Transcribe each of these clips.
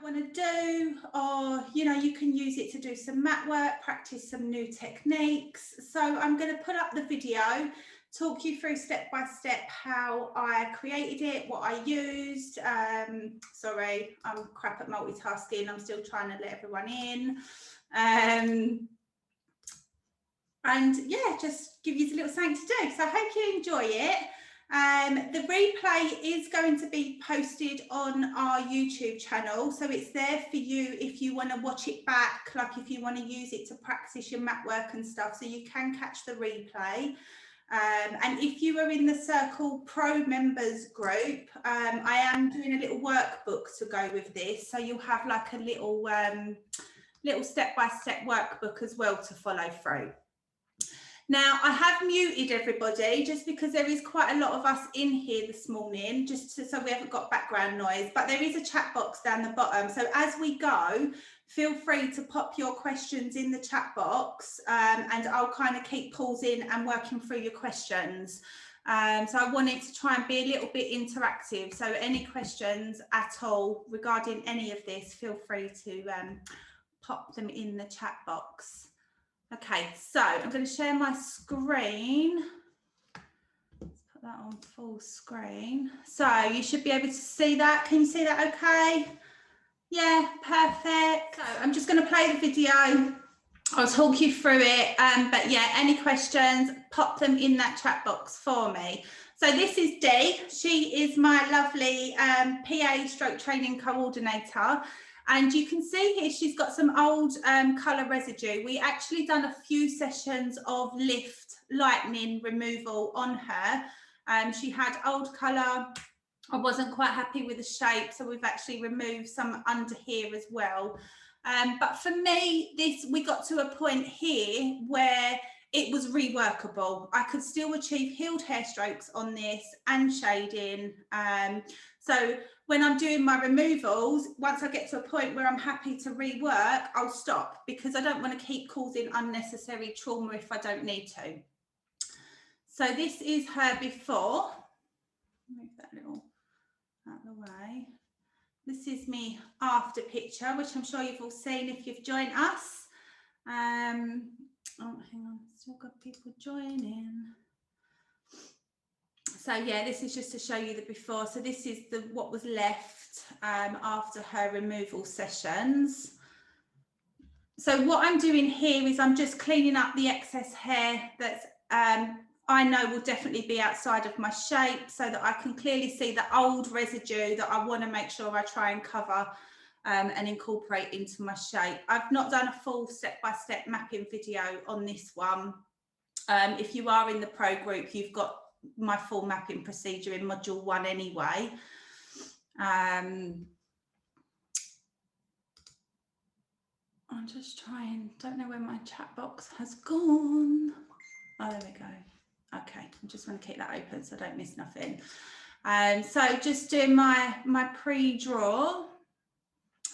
want to do, or you can use it to do some mat work, practice some new techniques. So I'm going to put up the video, talk you through step by step how I created it, what I used. Sorry, I'm crap at multitasking. I'm still trying to let everyone in. And yeah, just give you a little something to do. So I hope you enjoy it. The replay is going to be posted on our YouTube channel, so it's there for you if you want to watch it back, like if you want to use it to practice your mat work and stuff, so you can catch the replay. And if you are in the Circle Pro members group, I am doing a little workbook to go with this, so you'll have like a little step-by-step workbook as well to follow through. Now, I have muted everybody just because there is quite a lot of us in here this morning, so we haven't got background noise, but there is a chat box down the bottom. So as we go, feel free to pop your questions in the chat box, and I'll kind of keep pausing and working through your questions. So I wanted to try and be a little bit interactive. So any questions at all regarding any of this, feel free to pop them in the chat box. Okay, so I'm going to share my screen. Let's put that on full screen. So you should be able to see that. Can you see that okay? Yeah, perfect. So I'm just going to play the video. I'll talk you through it. But yeah, any questions, pop them in that chat box for me. So this is Dee. She is my lovely PA stroke training coordinator. And you can see here she's got some old colour residue. We actually done a few sessions of lift lightning removal on her. She had old colour. I wasn't quite happy with the shape, so we've actually removed some under here as well. But for me, we got to a point here where it was reworkable. I could still achieve healed hair strokes on this and shading. So when I'm doing my removals, once I get to a point where I'm happy to rework, I'll stop because I don't want to keep causing unnecessary trauma if I don't need to. So this is her before. Move that little out of the way. This is me after picture, which I'm sure you've all seen if you've joined us. Oh, hang on, still got people joining. So yeah, this is just to show you the before. So this is what was left after her removal sessions. So what I'm doing here is I'm just cleaning up the excess hair that's I know will definitely be outside of my shape, so that I can clearly see the old residue that I want to make sure I try and cover and incorporate into my shape. I've not done a full step-by-step mapping video on this one. If you are in the pro group, you've got my full mapping procedure in module 1 anyway. I'm just trying, don't know where my chat box has gone. Oh, there we go. Okay, I just want to keep that open so I don't miss nothing. So just doing my pre-draw.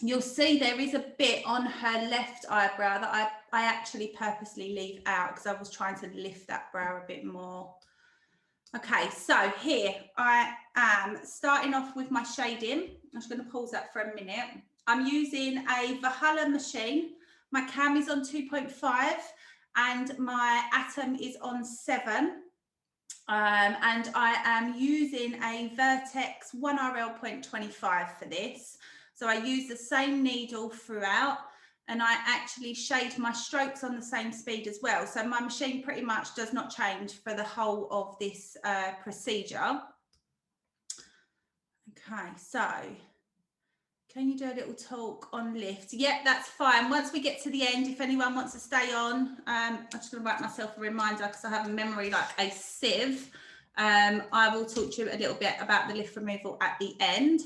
You'll see there is a bit on her left eyebrow that I actually purposely leave out because I was trying to lift that brow a bit more. Okay, so here I am starting off with my shading. I'm just going to pause that for a minute. I'm using a Valhalla machine. My cam is on 2.5 and my atom is on 7. And I am using a Vertex 1RL.25 for this. So I use the same needle throughout, and I actually shade my strokes on the same speed as well. So my machine pretty much does not change for the whole of this procedure. Okay, so can you do a little talk on lift? Yep, that's fine. Once we get to the end, if anyone wants to stay on, I'm just going to write myself a reminder because I have a memory like a sieve. I will talk to you a little bit about the lift removal at the end.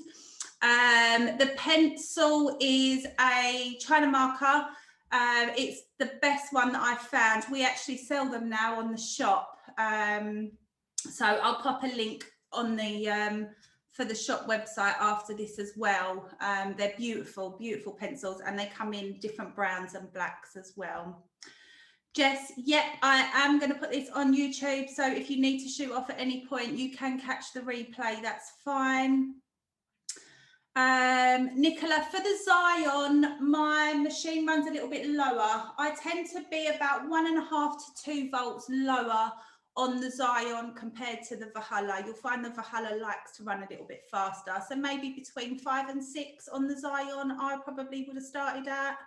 The pencil is a China marker. It's the best one that I've found. We actually sell them now on the shop. So I'll pop a link on the for the shop website after this as well. They're beautiful, beautiful pencils, and they come in different browns and blacks as well. Jess, yep, I am going to put this on YouTube. So if you need to shoot off at any point, you can catch the replay. That's fine. Nicola, for the Zion, my machine runs a little bit lower. I tend to be about 1.5 to 2 volts lower on the Zion compared to the Valhalla. You'll find the Valhalla likes to run a little bit faster. So maybe between 5 and 6 on the Zion, I probably would have started at.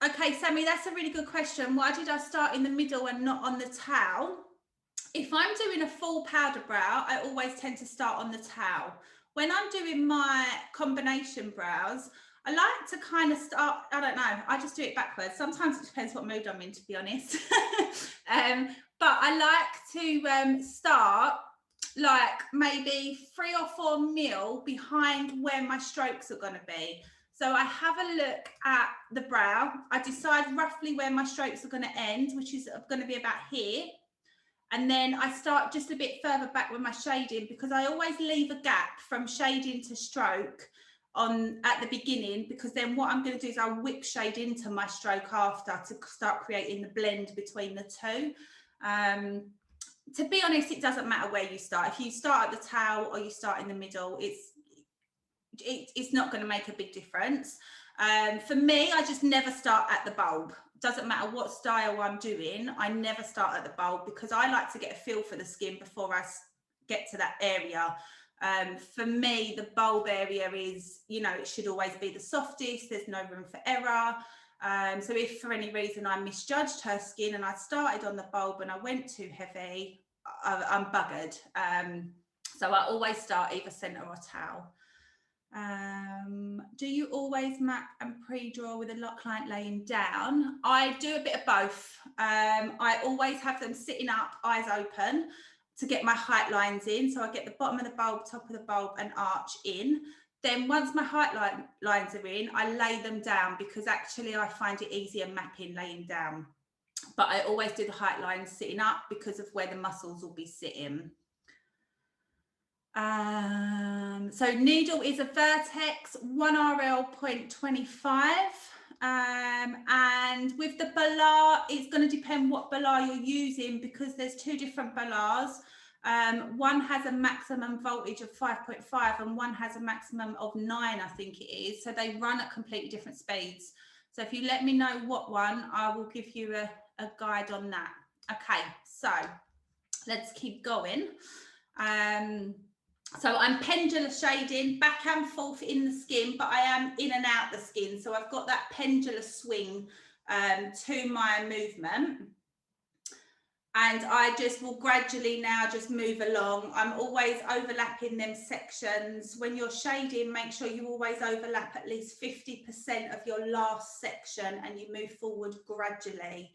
Okay, Sammy, that's a really good question. Why did I start in the middle and not on the towel? If I'm doing a full powder brow, I always tend to start on the towel. When I'm doing my combination brows, I like to kind of start, I don't know, I just do it backwards. Sometimes it depends what mood I'm in, to be honest. But I like to start like maybe 3 or 4 mil behind where my strokes are going to be. So I have a look at the brow. I decide roughly where my strokes are going to end, which is going to be about here. And then I start just a bit further back with my shading, because I always leave a gap from shading to stroke at the beginning, because then what I'm going to do is I'll whip shade into my stroke after to start creating the blend between the two. To be honest, it doesn't matter where you start. If you start at the towel or you start in the middle, it's not going to make a big difference. For me, I just never start at the bulb. Doesn't matter what style I'm doing, I never start at the bulb, because I like to get a feel for the skin before I get to that area. For me, the bulb area is, you know, it should always be the softest. There's no room for error. So if for any reason I misjudged her skin and I started on the bulb and I went too heavy, I'm buggered. So I always start either center or towel. Do you always map and pre-draw with a client laying down? I do a bit of both. I always have them sitting up, eyes open, to get my height lines in. So I get the bottom of the bulb, top of the bulb and arch in. Then once my height lines are in, I lay them down, because actually I find it easier mapping laying down. But I always do the height lines sitting up because of where the muscles will be sitting. So needle is a Vertex 1RL.25. And with the balar, it's going to depend what balar you're using, because there's 2 different balars. One has a maximum voltage of 5.5 and one has a maximum of 9, I think it is. So they run at completely different speeds. So if you let me know what one, I will give you a guide on that. Okay, so let's keep going. So I'm pendulum shading back and forth in the skin, but I am in and out the skin. So I've got that pendulum swing to my movement. And I just will gradually now just move along. I'm always overlapping them sections. When you're shading, make sure you always overlap at least 50% of your last section and you move forward gradually.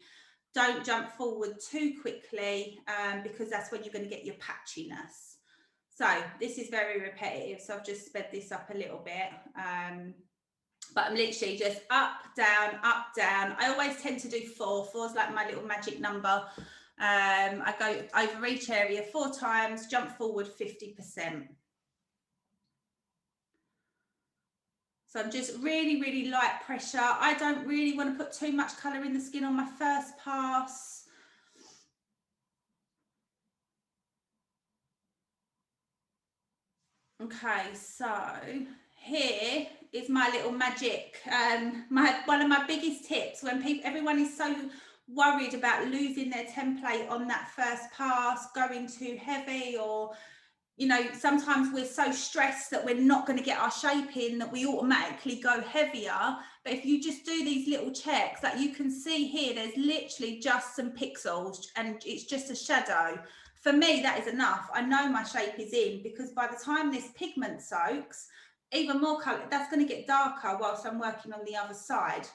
Don't jump forward too quickly because that's when you're going to get your patchiness. So this is very repetitive. So I've just sped this up a little bit. But I'm literally just up, down, up, down. I always tend to do 4. 4 is like my little magic number. I go over each area 4 times, jump forward 50%. So I'm just really, really light pressure. I don't really want to put too much colour in the skin on my first pass. Okay, so here is my little magic. One of my biggest tips when everyone is so worried about losing their template on that first pass, going too heavy, or you know, sometimes we're so stressed that we're not going to get our shape in that we automatically go heavier. But if you just do these little checks, that you can see here, there's literally just some pixels and it's just a shadow. For me, that is enough. I know my shape is in, because by the time this pigment soaks, even more color, that's going to get darker whilst I'm working on the other side.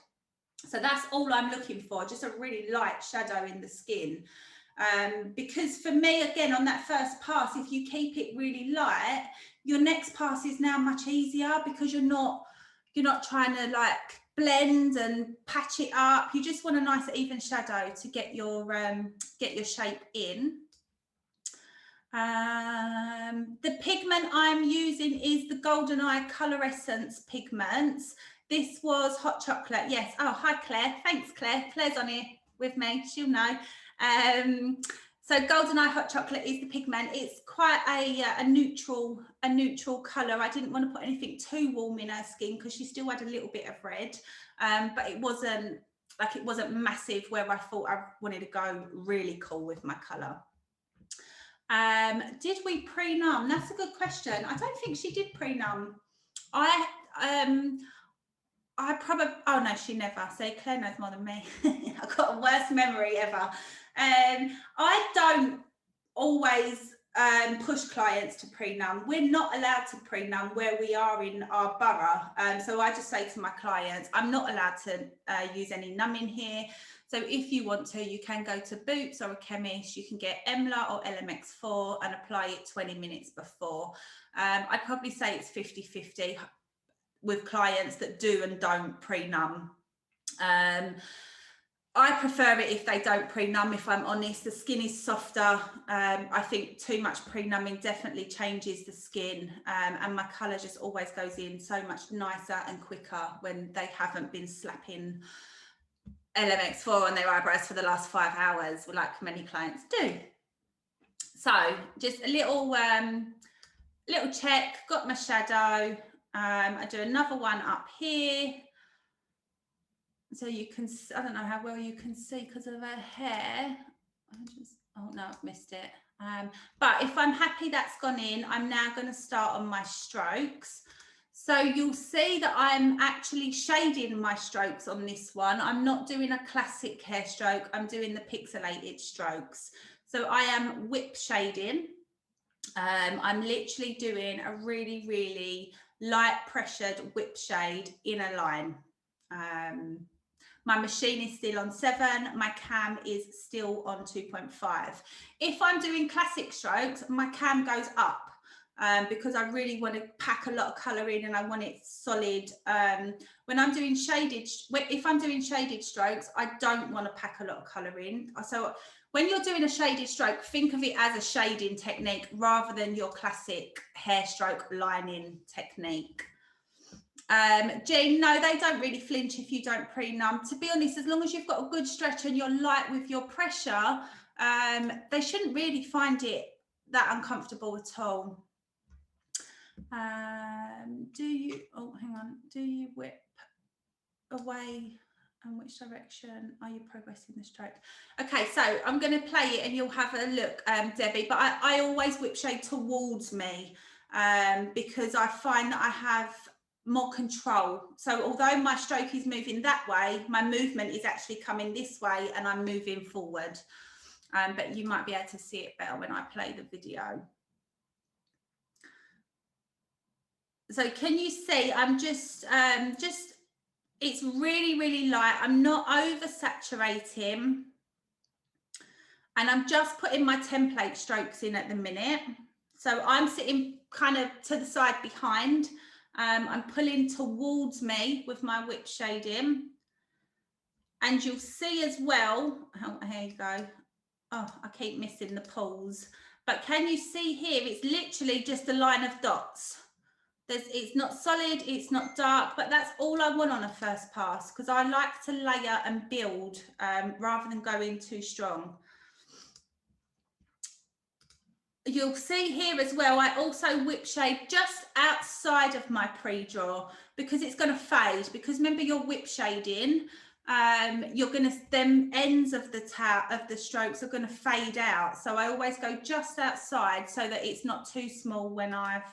So that's all I'm looking for, just a really light shadow in the skin. Because for me, again, on that first pass, if you keep it really light, your next pass is now much easier, because you're not trying to like blend and patch it up. You just want a nice even shadow to get your shape in. The pigment I'm using is the GoldenEye Colour Essence pigments. This was hot chocolate. Yes. Oh, hi, Claire. Thanks, Claire. Claire's on here with me. She'll know. So So Golden Eye Hot Chocolate is the pigment. It's quite a neutral colour. I didn't want to put anything too warm in her skin because she still had a little bit of red, but it wasn't massive where I thought I wanted to go really cool with my colour. Did we pre-numb? That's a good question. I don't think she did pre-numb. I probably, oh no, she never. So Claire knows more than me. I've got a worst memory ever. I don't always push clients to pre-numb. We're not allowed to pre-numb where we are in our borough. So I just say to my clients, I'm not allowed to use any numbing here. So if you want to, you can go to Boots or a chemist. You can get EMLA or LMX4 and apply it 20 minutes before. I'd probably say it's 50-50 with clients that do and don't pre-numb. I prefer it if they don't pre-numb, if I'm honest. The skin is softer. I think too much pre-numbing definitely changes the skin, and my colour just always goes in so much nicer and quicker when they haven't been slapping LMX4 on their eyebrows for the last 5 hours, like many clients do. So just a little check, got my shadow. I do another one up here. So you can, I don't know how well you can see because of her hair. Oh no, I've missed it. But if I'm happy that's gone in, I'm now going to start on my strokes. So you'll see that I'm actually shading my strokes on this one. I'm not doing a classic hair stroke. I'm doing the pixelated strokes. So I am whip shading. I'm literally doing a really, really light pressured whip shade in a line. My machine is still on 7, my cam is still on 2.5. If I'm doing classic strokes, my cam goes up because I really want to pack a lot of colour in and I want it solid. When I'm doing if I'm doing shaded strokes, I don't want to pack a lot of colour in. So when you're doing a shaded stroke, think of it as a shading technique rather than your classic hair stroke lining technique. Jean, no, they don't really flinch if you don't pre-numb. To be honest, as long as you've got a good stretch and you're light with your pressure, they shouldn't really find it that uncomfortable at all. Do you whip away, and which direction are you progressing the stroke? Okay, so I'm going to play it and you'll have a look, Debbie, but I always whip shade towards me because I find that I have more control. So although my stroke is moving that way, my movement is actually coming this way and I'm moving forward. But you might be able to see it better when I play the video. So can you see I'm just it's really, really light. I'm not oversaturating. And I'm just putting my template strokes in at the minute. So I'm sitting kind of to the side behind. I'm pulling towards me with my whip shading. And you'll see as well, oh, here you go. Oh, I keep missing the pulls. But can you see here, it's literally just a line of dots. It's not solid, it's not dark, but that's all I want on a first pass because I like to layer and build rather than going too strong. You'll see here as well, I also whip shade just outside of my pre-draw because it's going to fade. Because remember, you're whip shading, you're going to, them ends of the strokes are going to fade out. So I always go just outside so that it's not too small when I've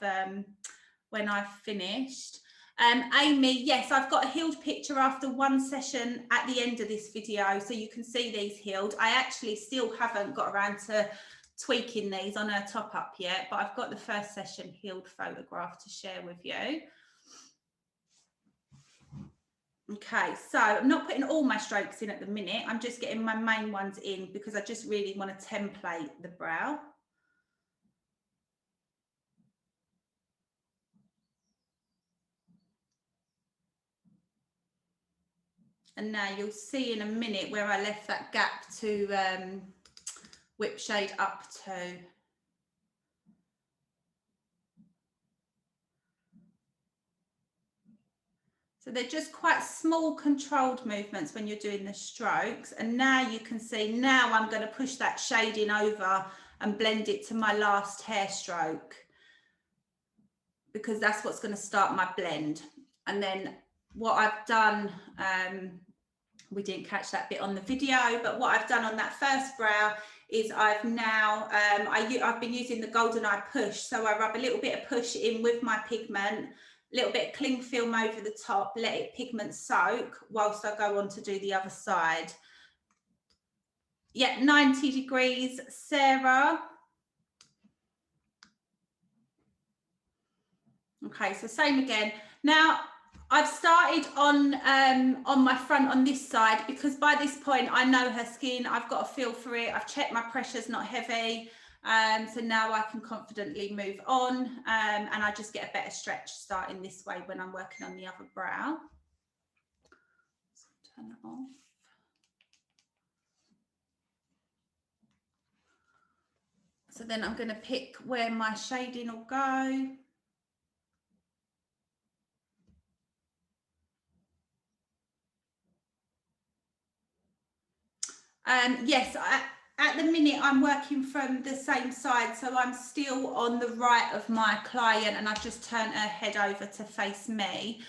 finished. Amy, yes, I've got a healed picture after one session at the end of this video, so you can see these healed. I actually still haven't got around to tweaking these on her top up yet, but I've got the first session healed photograph to share with you. Okay, so I'm not putting all my strokes in at the minute. I'm just getting my main ones in because I just really want to template the brow. And now you'll see in a minute where I left that gap to whip shade up to. So So they're just quite small controlled movements when you're doing the strokes. And now you can see, now I'm going to push that shading over and blend it to my last hair stroke, because that's what's going to start my blend. And then what I've done, we didn't catch that bit on the video, but what I've done on that first brow is I've now, I've been using the Golden Eye Push. So I rub a little bit of push in with my pigment, a little bit of cling film over the top, let it pigment soak whilst I go on to do the other side. Yeah, 90 degrees, Sarah. Okay, so same again. Now I've started on my front on this side, because by this point I know her skin, I've got a feel for it, I've checked my pressure's not heavy. So now I can confidently move on, and I just get a better stretch starting this way when I'm working on the other brow. So turn that off. So then I'm going to pick where my shading will go. Yes, at the minute I'm working from the same side, so I'm still on the right of my client and I've just turned her head over to face me.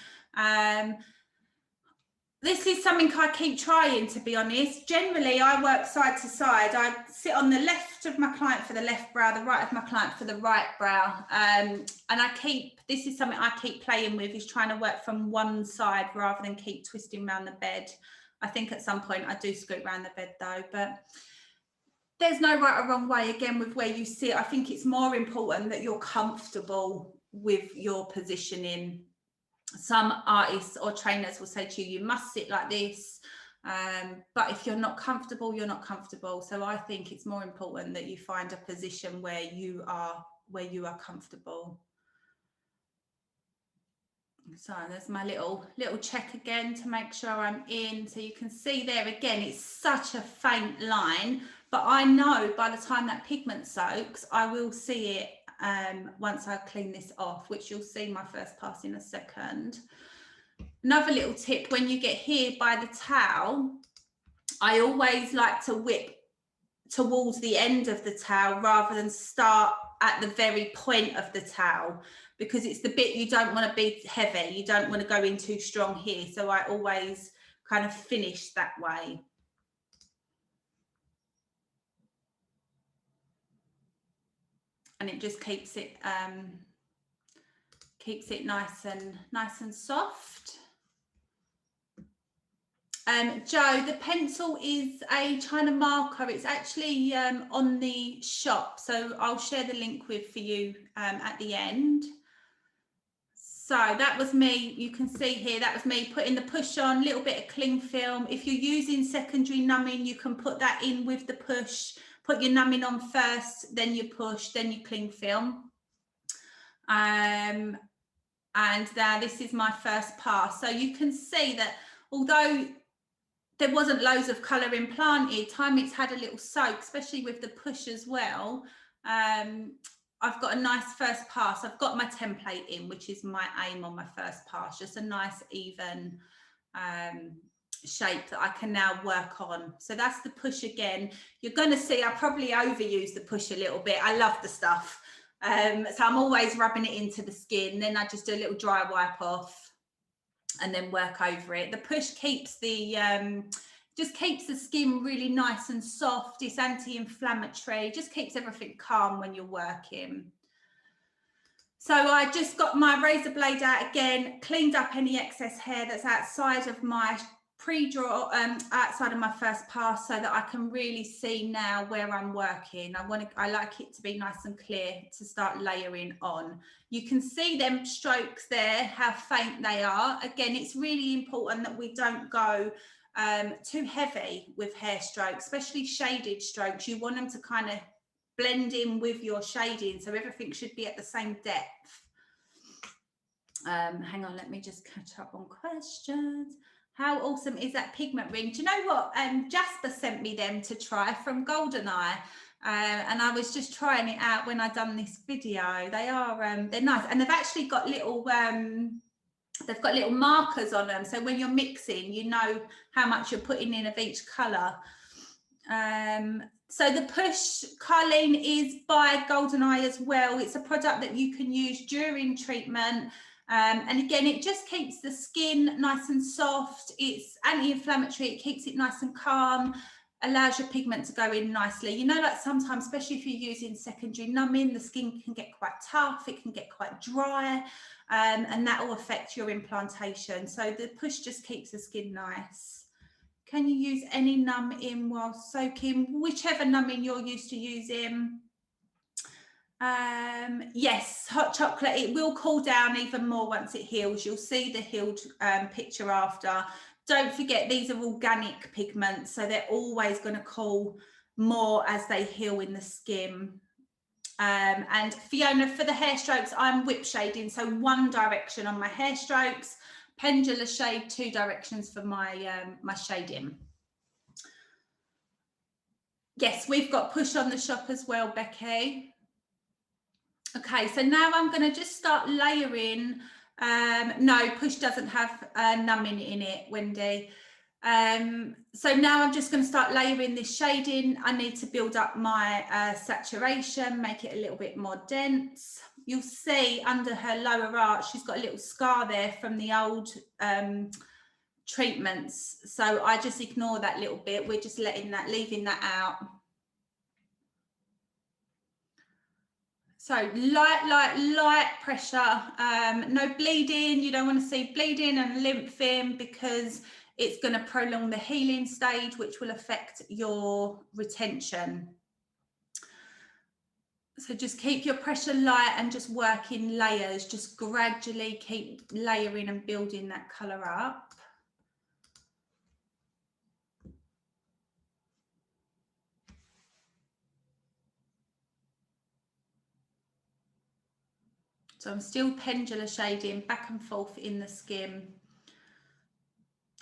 This is something I keep trying, to be honest. Generally, I work side to side. I sit on the left of my client for the left brow, the right of my client for the right brow. And this is something I keep playing with, is trying to work from one side rather than keep twisting around the bed. I think at some point I do scoot around the bed though, but there's no right or wrong way, again, with where you sit. I think it's more important that you're comfortable with your positioning. Some artists or trainers will say to you, you must sit like this. But if you're not comfortable, you're not comfortable. So I think it's more important that you find a position where you are comfortable. So there's my little check again to make sure I'm in. So you can see there again, it's such a faint line, but I know by the time that pigment soaks, I will see it once I clean this off, which you'll see my first pass in a second. Another little tip, when you get here by the towel, I always like to whip towards the end of the towel rather than start at the very point of the towel, because it's the bit you don't want to be heavy, you don't want to go in too strong here. So I always kind of finish that way. And it just keeps it nice and soft. Joe, the pencil is a China marker. It's actually on the shop, so I'll share the link for you at the end. So that was me. You can see here, that was me putting the push on, a little bit of cling film. If you're using secondary numbing, you can put that in with the push. Put your numbing on first, then you push, then you cling film. And now this is my first pass. So you can see that although there wasn't loads of colour implanted, time it's had a little soak, especially with the push as well. I've got a nice first pass. I've got my template in, which is my aim on my first pass, just a nice even shape that I can now work on. So that's the push again. You're going to see I probably overuse the push a little bit. I love the stuff. So I'm always rubbing it into the skin. Then I just do a little dry wipe off and then work over it. The push keeps the just keeps the skin really nice and soft. It's anti-inflammatory, just keeps everything calm when you're working. So I just got my razor blade out again, cleaned up any excess hair that's outside of my pre-draw, outside of my first pass, so that I can really see now where I'm working. I like it to be nice and clear to start layering on. You can see them strokes there, how faint they are. Again, it's really important that we don't go too heavy with hair strokes, especially shaded strokes. You want them to kind of blend in with your shading, so everything should be at the same depth. Hang on, let me just catch up on questions. How awesome is that pigment ring? Do you know what? Jasper sent me them to try from Golden Eye, and I was just trying it out when I done this video. They are they're nice, and they've actually got little they've got little markers on them. So when you're mixing, you know how much you're putting in of each colour. So the Push Carleen is by GoldenEye as well. It's a product that you can use during treatment. And again, it just keeps the skin nice and soft. It's anti-inflammatory. It keeps it nice and calm, allows your pigment to go in nicely. You know, like sometimes, especially if you're using secondary numbing, the skin can get quite tough. It can get quite dry, and that will affect your implantation. So the Push just keeps the skin nice. Can you use any numb-in while soaking? Whichever numbing you're used to using. Yes, hot chocolate, it will cool down even more once it heals. You'll see the healed picture after. Don't forget, these are organic pigments, so they're always going to cool more as they heal in the skin. And Fiona, for the hair strokes, I'm whip shading, so one direction on my hair strokes, pendulum shade, 2 directions for my my shading. Yes, we've got Push on the shop as well, Becky. Okay, so now I'm going to just start layering. No, Push doesn't have numbing in it, Wendy. So now I'm just going to start layering this shading. I need to build up my saturation, make it a little bit more dense. You'll see under her lower arch, she's got a little scar there from the old treatments. So I just ignore that little bit. We're just leaving that out. So light pressure, no bleeding. You don't want to see bleeding and lymphing because it's going to prolong the healing stage, which will affect your retention. So just keep your pressure light and just work in layers. Just gradually keep layering and building that colour up. So I'm still pendulum shading back and forth in the skin.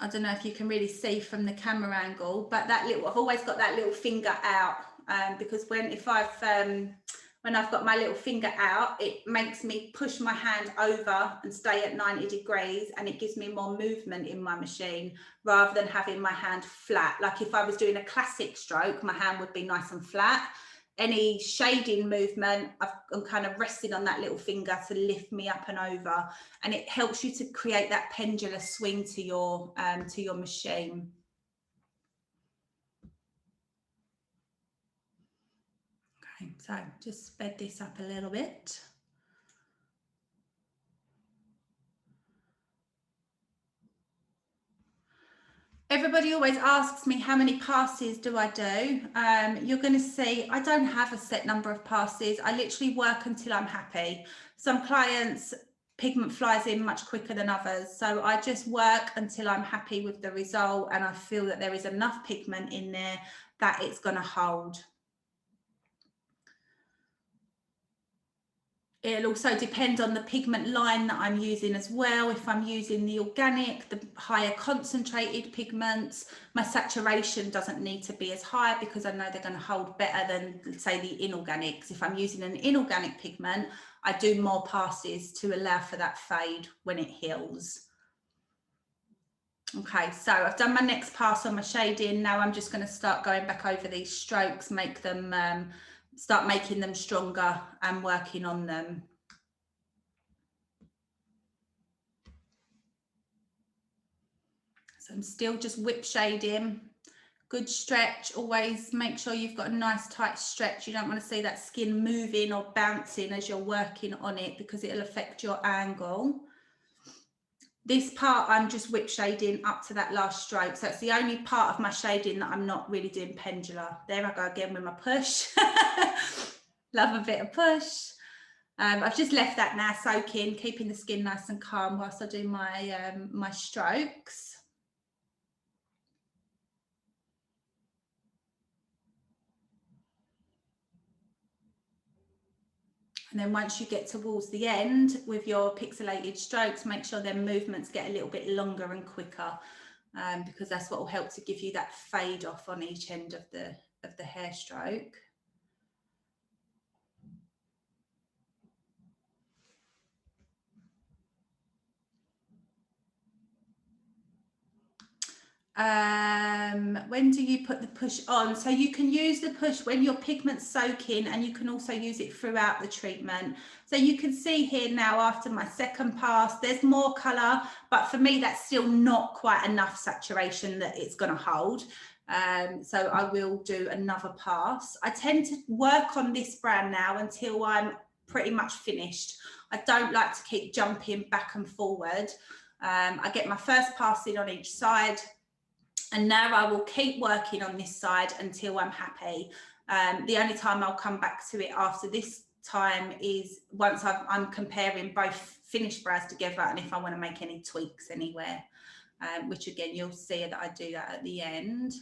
I don't know if you can really see from the camera angle, but that little, I've always got that little finger out because when I've got my little finger out, it makes me push my hand over and stay at 90 degrees, and it gives me more movement in my machine rather than having my hand flat. Like if I was doing a classic stroke, my hand would be nice and flat. Any shading movement, I'm kind of resting on that little finger to lift me up and over, and it helps you to create that pendulum swing to your machine. Okay, so just sped this up a little bit. Everybody always asks me how many passes do I do. You're going to see I don't have a set number of passes. I literally work until I'm happy. Some clients, pigment flies in much quicker than others. So I just work until I'm happy with the result and I feel that there is enough pigment in there that it's going to hold. It'll also depend on the pigment line that I'm using as well. If I'm using the organic, the higher concentrated pigments, my saturation doesn't need to be as high because I know they're going to hold better than, say, the inorganics. If I'm using an inorganic pigment, I do more passes to allow for that fade when it heals. Okay, so I've done my next pass on my shading. Now I'm just going to start going back over these strokes, make them start making them stronger and working on them. So I'm still just whip shading. Good stretch. Always make sure you've got a nice tight stretch. You don't want to see that skin moving or bouncing as you're working on it because it'll affect your angle. This part I'm just whip shading up to that last stroke. So it's the only part of my shading that I'm not really doing pendulum. There I go again with my Push. Love a bit of Push. I've just left that now soaking, keeping the skin nice and calm whilst I do my my strokes. And then once you get towards the end with your pixelated strokes, make sure their movements get a little bit longer and quicker, because that's what will help to give you that fade off on each end of the hair stroke. When do you put the push on? So you can use the push when your pigment's soaking, and you can also use it throughout the treatment. So you can see here now, after my second pass, there's more colour, but for me that's still not quite enough saturation that it's going to hold. So I will do another pass. I tend to work on this brand now until I'm pretty much finished. I don't like to keep jumping back and forward. I get my first pass in on each side, and now I will keep working on this side until I'm happy. The only time I'll come back to it after this time is once I'm comparing both finished brows together, and if I want to make any tweaks anywhere, which again, you'll see that I do that at the end.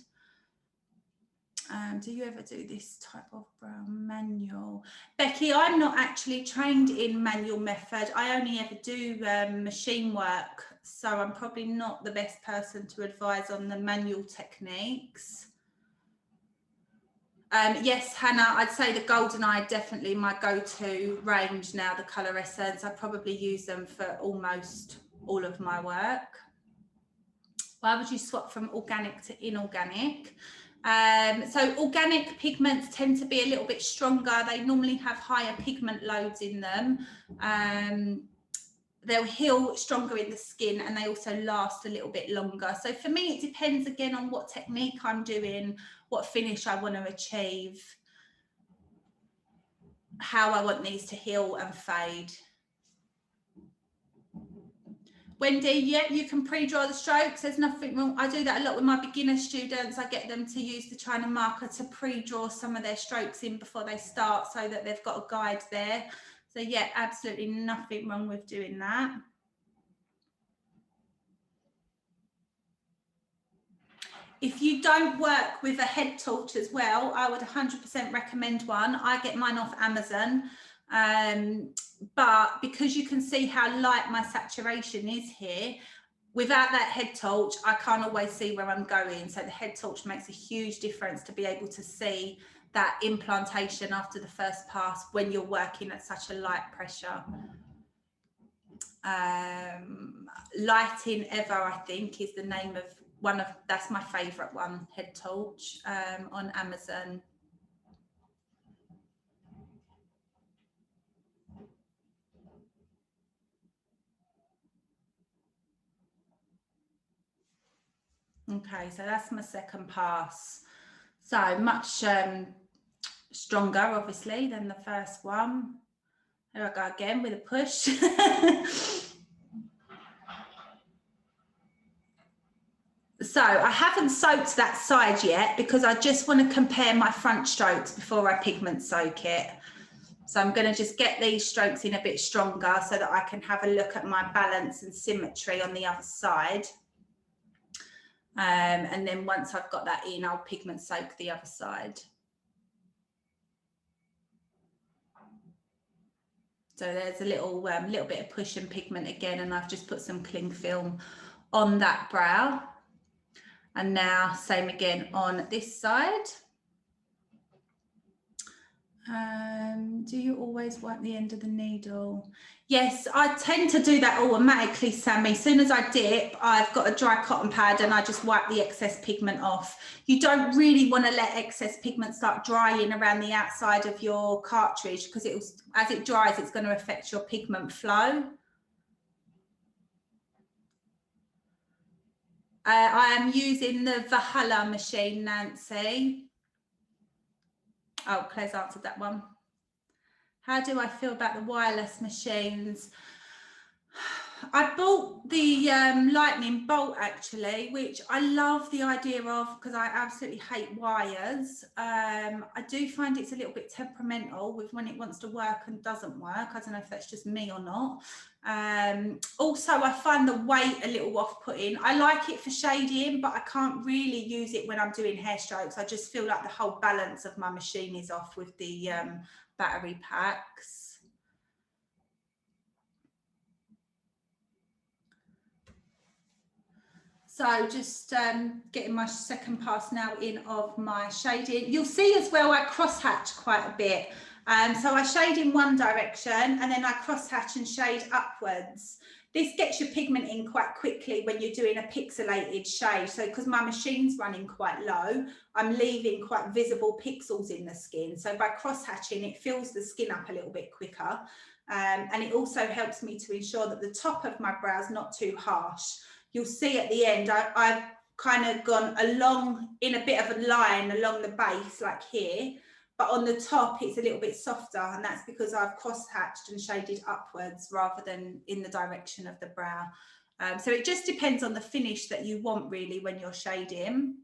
Do you ever do this type of brow manual? Becky, I'm not actually trained in manual method. I only ever do machine work, so I'm probably not the best person to advise on the manual techniques. Yes, Hannah, I'd say the Golden Eye definitely my go-to range now, the colour essence. I probably use them for almost all of my work. Why would you swap from organic to inorganic? So organic pigments tend to be a little bit stronger. They normally have higher pigment loads in them. They'll heal stronger in the skin, and they also last a little bit longer. So for me, it depends again on what technique I'm doing, what finish I want to achieve, how I want these to heal and fade. Wendy, yeah, you can pre-draw the strokes. There's nothing wrong. I do that a lot with my beginner students. I get them to use the China marker to pre-draw some of their strokes in before they start, so that they've got a guide there. So yeah, absolutely nothing wrong with doing that. If you don't work with a head torch as well, I would 100% recommend one. I get mine off Amazon. But because you can see how light my saturation is here, without that head torch, I can't always see where I'm going. So the head torch makes a huge difference to be able to see that implantation after the first pass when you're working at such a light pressure. Lighting Ever, I think, is the name of one of, that's my favorite one, head torch, on Amazon. Okay, so that's my second pass. So much stronger, obviously, than the first one. There I go again with a push. So I haven't soaked that side yet because I just want to compare my front strokes before I pigment soak it. So I'm going to just get these strokes in a bit stronger so that I can have a look at my balance and symmetry on the other side. And then once I've got that in, I'll pigment soak the other side. So there's a little bit of push and pigment again, and I've just put some cling film on that brow. And now same again on this side. Do you always wipe the end of the needle? Yes, I tend to do that automatically, Sammy. As soon as I dip, I've got a dry cotton pad and I just wipe the excess pigment off. You don't really want to let excess pigment start drying around the outside of your cartridge, because as it dries, it's going to affect your pigment flow. I am using the Valhalla machine, Nancy. Oh, Claire's answered that one. How do I feel about the wireless machines? I bought the lightning bolt actually, which I love the idea of because I absolutely hate wires. I do find it's a little bit temperamental with when it wants to work and doesn't work. I don't know if that's just me or not. Also, I find the weight a little off-putting. I like it for shading, but I can't really use it when I'm doing hair strokes. I just feel like the whole balance of my machine is off with the battery packs. So just getting my second pass now in of my shading. You'll see as well I cross-hatch quite a bit. So I shade in one direction and then I cross-hatch and shade upwards. This gets your pigment in quite quickly when you're doing a pixelated shade. So because my machine's running quite low, I'm leaving quite visible pixels in the skin. So by cross-hatching, it fills the skin up a little bit quicker. And it also helps me to ensure that the top of my brow is not too harsh. You'll see at the end, I've kind of gone along in a bit of a line along the base, like here. But on the top, it's a little bit softer, and that's because I've cross-hatched and shaded upwards rather than in the direction of the brow. So it just depends on the finish that you want, really, when you're shading.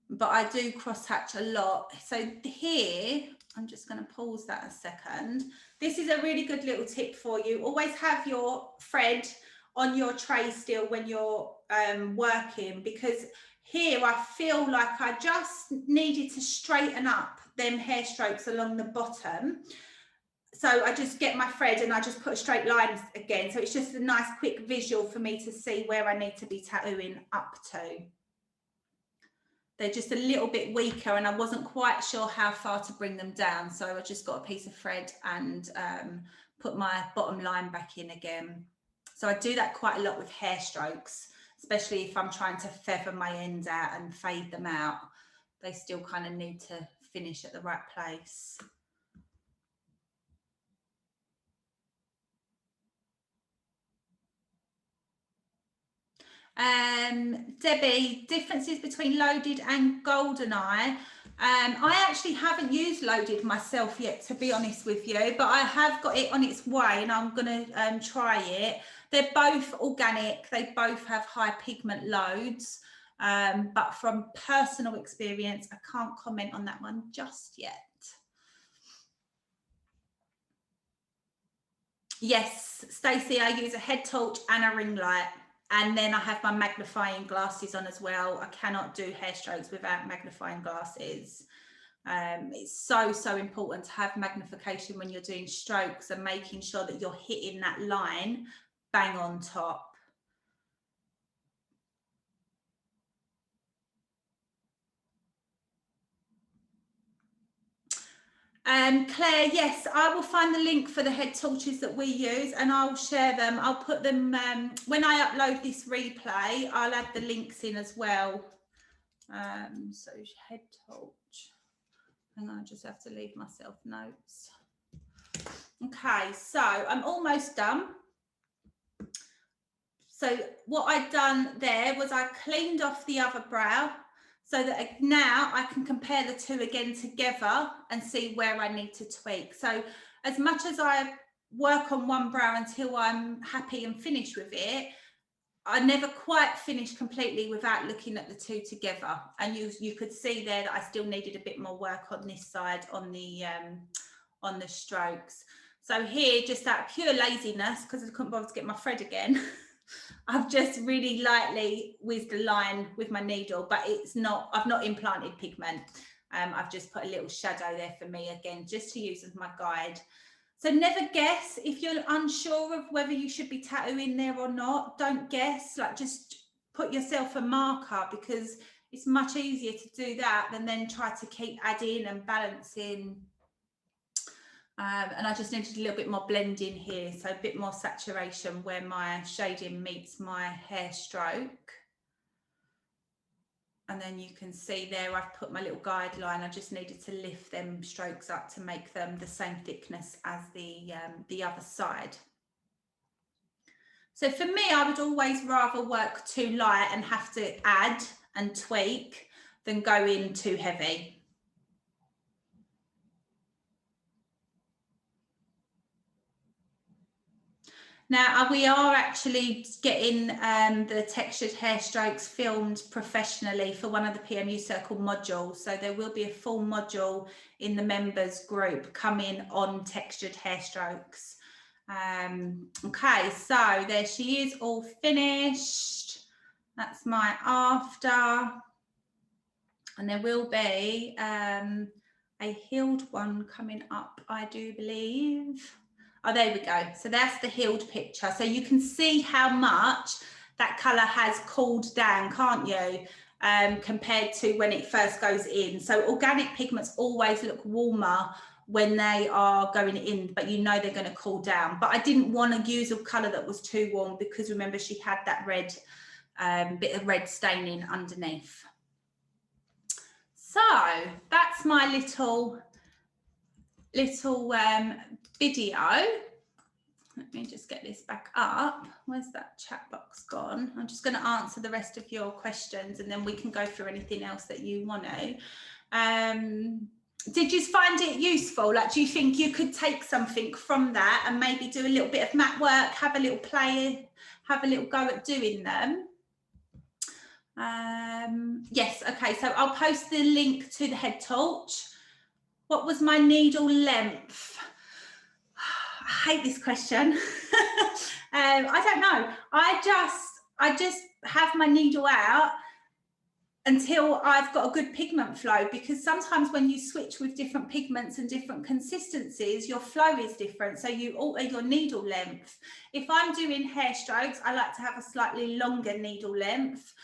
But I do cross-hatch a lot. So here, I'm just going to pause that a second. This is a really good little tip for you. Always have your thread on your tray still when you're working, because here I feel like I just needed to straighten up them hair strokes along the bottom. So I just get my thread and I just put a straight line again. So it's just a nice quick visual for me to see where I need to be tattooing up to. They're just a little bit weaker and I wasn't quite sure how far to bring them down. So I just got a piece of thread and put my bottom line back in again. So I do that quite a lot with hair strokes, especially if I'm trying to feather my ends out and fade them out. They still kind of need to finish at the right place. Debbie, differences between loaded and golden eye. I actually haven't used loaded myself yet, to be honest with you, but I have got it on its way and I'm going to try it. They're both organic. They both have high pigment loads, but from personal experience, I can't comment on that one just yet. Yes, Stacey, I use a head torch and a ring light. And then I have my magnifying glasses on as well. I cannot do hair strokes without magnifying glasses. It's so important to have magnification when you're doing strokes and making sure that you're hitting that line bang on top. Claire, yes, I will find the link for the head torches that we use and I'll share them. I'll put them, when I upload this replay, I'll add the links in as well. So head torch, hang on, I just have to leave myself notes. Okay, so I'm almost done. So what I'd done there was I cleaned off the other brow, so that now I can compare the two again together and see where I need to tweak. So as much as I work on one brow until I'm happy and finished with it, I never quite finished completely without looking at the two together. And you could see there that I still needed a bit more work on this side on the strokes. So here, just out of pure laziness, because I couldn't bother to get my thread again, I've just really lightly whizzed a line with my needle, but I've not implanted pigment. I've just put a little shadow there for me again, just to use as my guide. So never guess. If you're unsure of whether you should be tattooing there or not, don't guess, like just put yourself a marker, because it's much easier to do that than then try to keep adding and balancing. And I just needed a little bit more blending here, so a bit more saturation where my shading meets my hair stroke. And then you can see there I've put my little guideline. I just needed to lift them strokes up to make them the same thickness as the other side. So for me, I would always rather work too light and have to add and tweak than go in too heavy. Now, we are actually getting the textured hair strokes filmed professionally for one of the PMU Circle modules. So there will be a full module in the members group coming on textured hair strokes. Okay, so there she is, all finished. That's my after. And there will be a healed one coming up, I do believe. Oh, there we go. So that's the healed picture. So you can see how much that colour has cooled down, can't you? Compared to when it first goes in. So organic pigments always look warmer when they are going in, but you know they're going to cool down. But I didn't want to use a colour that was too warm because remember she had that red, bit of red staining underneath. So that's my little video. Let me just get this back up. Where's that chat box gone? I'm just going to answer the rest of your questions and then we can go through anything else that you want to. Did you find it useful? Like, do you think you could take something from that and maybe do a little bit of mat work, have a little play, have a little go at doing them? Yes, okay, so I'll post the link to the head torch. What was my needle length? I hate this question. I don't know. I just have my needle out until I've got a good pigment flow, because sometimes when you switch with different pigments and different consistencies, your flow is different, so you alter your needle length. If I'm doing hair strokes, I like to have a slightly longer needle length.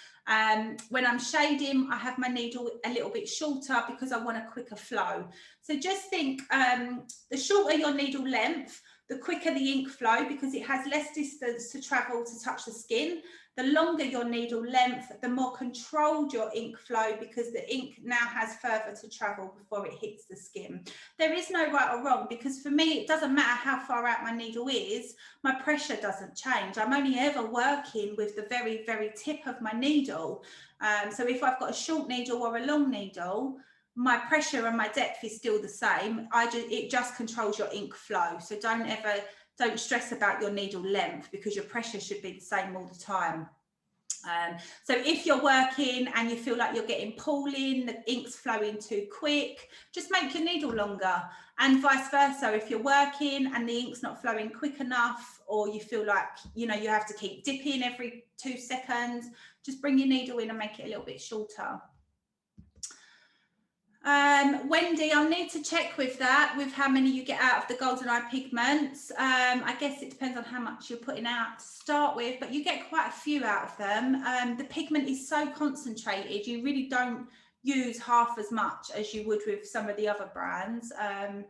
When I'm shading, I have my needle a little bit shorter because I want a quicker flow. So just think, the shorter your needle length, the quicker the ink flow, because it has less distance to travel to touch the skin. The longer your needle length, the more controlled your ink flow, because the ink now has further to travel before it hits the skin. There is no right or wrong, because for me, it doesn't matter how far out my needle is, my pressure doesn't change. I'm only ever working with the very, very tip of my needle. So if I've got a short needle or a long needle, my pressure and my depth is still the same. It just controls your ink flow. So don't stress about your needle length, because your pressure should be the same all the time. So if you're working and you feel like you're getting pooling, the ink's flowing too quick, just make your needle longer, and vice versa. If you're working and the ink's not flowing quick enough, or you feel like, you know, you have to keep dipping every 2 seconds, just bring your needle in and make it a little bit shorter. Wendy, I'll need to check with that, with how many you get out of the golden eye pigments. I guess it depends on how much you're putting out to start with, but you get quite a few out of them. The pigment is so concentrated, you really don't use half as much as you would with some of the other brands. And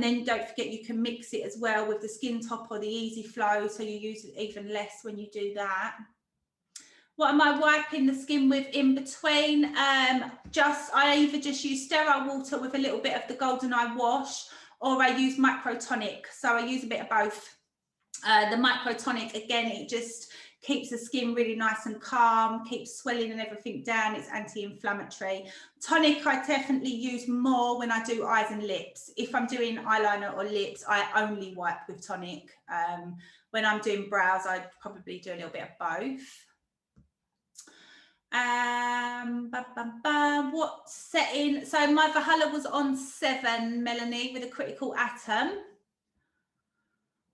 then don't forget, you can mix it as well with the Skin Top or the Easy Flow, so you use even less when you do that. What am I wiping the skin with in between? I either just use sterile water with a little bit of the golden eye wash, or I use microtonic. So I use a bit of both. The microtonic, again, it just keeps the skin really nice and calm, keeps swelling and everything down. It's anti-inflammatory. Tonic, I definitely use more when I do eyes and lips. If I'm doing eyeliner or lips, I only wipe with tonic. When I'm doing brows, I probably do a little bit of both. What setting? So my Valhalla was on 7, Melanie, with a critical atom.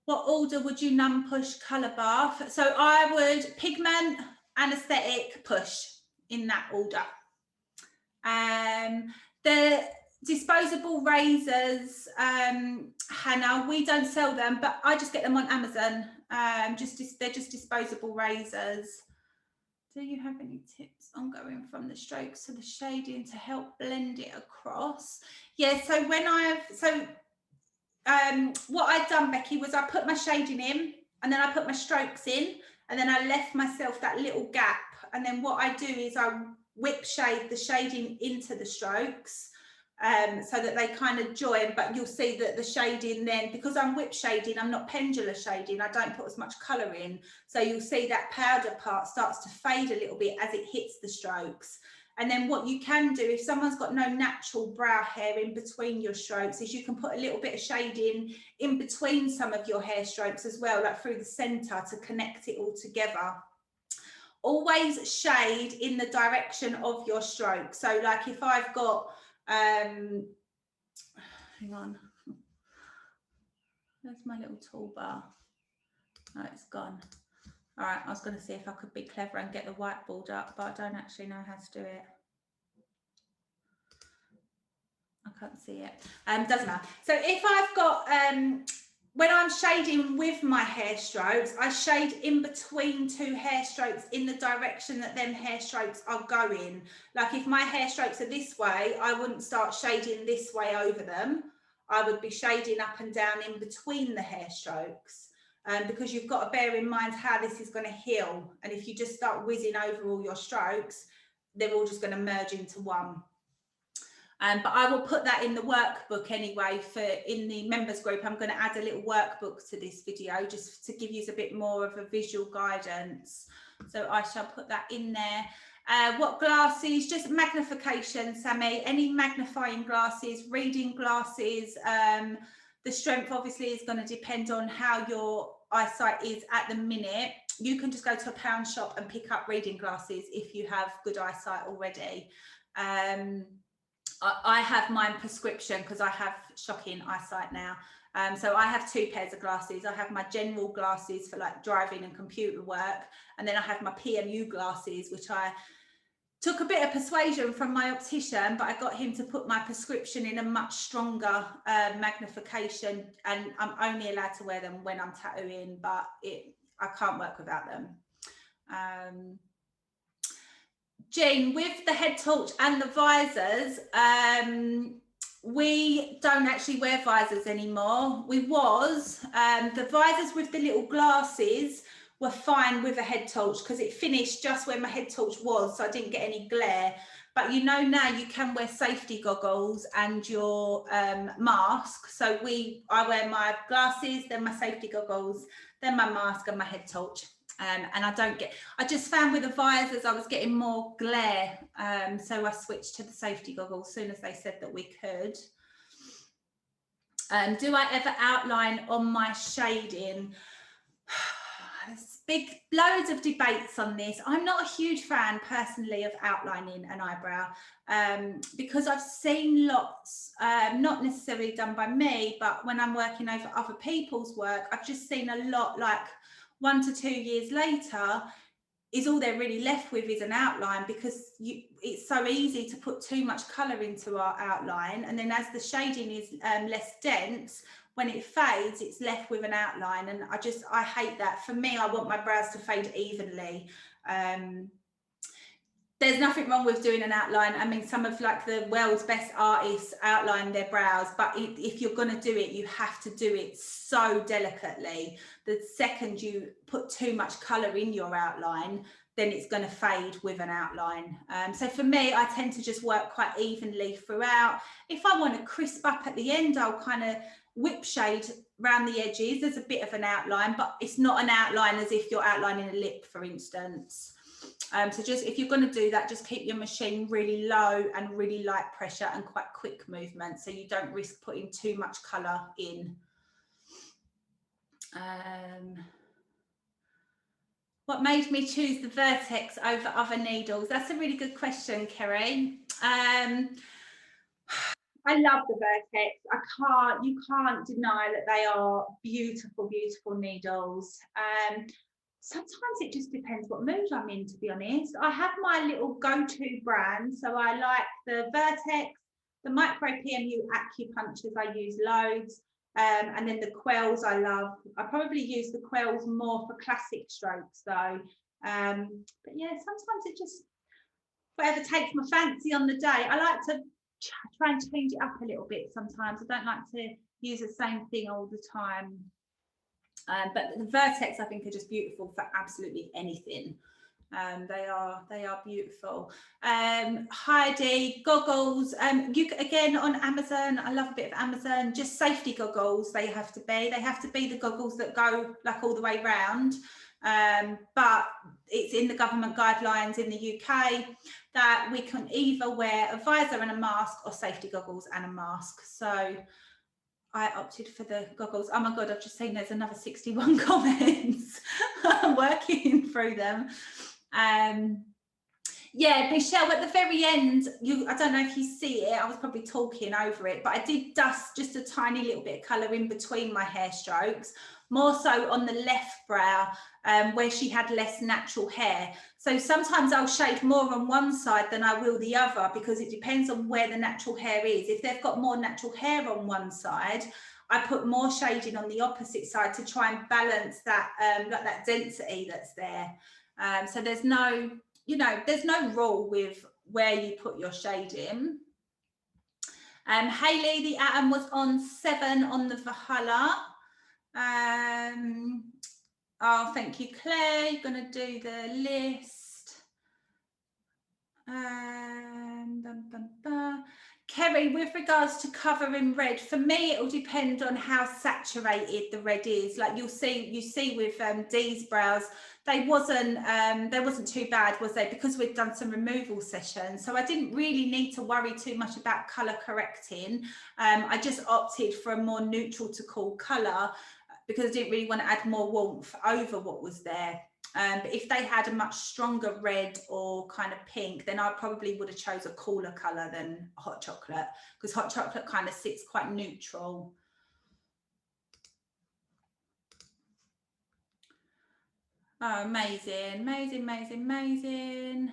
What order would you numb, push, colour bath? So I would pigment, anesthetic, push, in that order. The disposable razors, Hannah, we don't sell them, but I just get them on Amazon. They're just disposable razors. Do you have any tips on going from the strokes to the shading to help blend it across? Yeah, so what I'd done, Becky, was I put my shading in, and then I put my strokes in, and then I left myself that little gap. And then what I do is I whip shade the shading into the strokes, so that they kind of join. But you'll see that the shading then, because I'm whip shading, I'm not pendular shading, I don't put as much colour in. So you'll see that powder part starts to fade a little bit as it hits the strokes. And then what you can do, if someone's got no natural brow hair in between your strokes, is you can put a little bit of shading in between some of your hair strokes as well, like through the centre, to connect it all together. Always shade in the direction of your stroke. So like if I've got, hang on, there's my little toolbar. Oh, it's gone. All right, I was going to see if I could be clever and get the whiteboard up, but I don't actually know how to do it. I can't see it. Doesn't matter. So if I've got, when I'm shading with my hair strokes, I shade in between 2 hair strokes in the direction that them hair strokes are going. Like if my hair strokes are this way, I wouldn't start shading this way over them. I would be shading up and down in between the hair strokes, because you've got to bear in mind how this is going to heal. And if you just start whizzing over all your strokes, they're all just going to merge into one. But I will put that in the workbook anyway. In the members group, I'm going to add a little workbook to this video just to give you a bit more of a visual guidance. So I shall put that in there. What glasses? Just magnification, Sammy. Any magnifying glasses, reading glasses. The strength obviously is going to depend on how your eyesight is at the minute. You can just go to a pound shop and pick up reading glasses if you have good eyesight already. I have mine prescription because I have shocking eyesight now. So I have 2 pairs of glasses. I have my general glasses for like driving and computer work. And then I have my PMU glasses, which I took a bit of persuasion from my optician, but I got him to put my prescription in a much stronger magnification. And I'm only allowed to wear them when I'm tattooing, but I can't work without them. Jean, with the head torch and the visors, we don't actually wear visors anymore. The visors with the little glasses were fine with a head torch because it finished just where my head torch was, so I didn't get any glare. But you know, now you can wear safety goggles and your mask. So I wear my glasses, then my safety goggles, then my mask and my head torch. And I just found with the visors I was getting more glare, so I switched to the safety goggles as soon as they said that we could. Do I ever outline on my shading? There's loads of debates on this. I'm not a huge fan personally of outlining an eyebrow, because I've seen lots, not necessarily done by me, but when I'm working over other people's work, I've just seen a lot, like 1 to 2 years later, is all they're really left with is an outline, because it's so easy to put too much colour into our outline, and then as the shading is less dense, when it fades, it's left with an outline, and I hate that. For me, I want my brows to fade evenly. There's nothing wrong with doing an outline. I mean, some of like the world's best artists outline their brows, but if you're going to do it, you have to do it so delicately. The second you put too much colour in your outline, then it's going to fade with an outline. So for me, I tend to just work quite evenly throughout. If I want to crisp up at the end, I'll kind of whip shade around the edges. There's a bit of an outline, but it's not an outline as if you're outlining a lip, for instance. So just if you're going to do that, just keep your machine really low and really light pressure and quite quick movement, so you don't risk putting too much colour in. What made me choose the Vertex over other needles? That's a really good question, Kerry. I love the Vertex. You can't deny that they are beautiful, beautiful needles. Sometimes it just depends what mood I'm in, to be honest. I have my little go-to brand. So I like the Vertex, the Micro PMU acupunctures I use loads. And then the Quells I love. I probably use the Quells more for classic strokes though. But yeah, sometimes it just, whatever takes my fancy on the day. I like to try and change it up a little bit sometimes. I don't like to use the same thing all the time. But the Vertex, I think, are just beautiful for absolutely anything. They are beautiful. Heidi, goggles. Again on Amazon. I love a bit of Amazon. Just safety goggles. They have to be. They have to be the goggles that go like all the way round. But it's in the government guidelines in the UK that we can either wear a visor and a mask or safety goggles and a mask. So I opted for the goggles. Oh my God, I've just seen there's another 61 comments. I'm working through them. Yeah, Michelle, at the very end, I don't know if you see it, I was probably talking over it, but I did dust just a tiny little bit of colour in between my hair strokes, more so on the left brow, where she had less natural hair. So sometimes I'll shade more on one side than I will the other, because it depends on where the natural hair is. If they've got more natural hair on one side, I put more shading on the opposite side to try and balance that, like that density that's there. So there's no, there's no rule with where you put your shade in. Hayley, the Atom was on 7 on the Valhalla. Oh, thank you, Claire. You're going to do the list. Kerry, with regards to cover in red, for me, it will depend on how saturated the red is. Like you see with Dee's brows, they wasn't too bad, was they? Because we'd done some removal sessions. So I didn't really need to worry too much about colour correcting. I just opted for a more neutral to cool colour because I didn't really want to add more warmth over what was there. But if they had a much stronger red or kind of pink, then I probably would have chose a cooler colour than hot chocolate, because hot chocolate kind of sits quite neutral. Oh, amazing, amazing, amazing, amazing.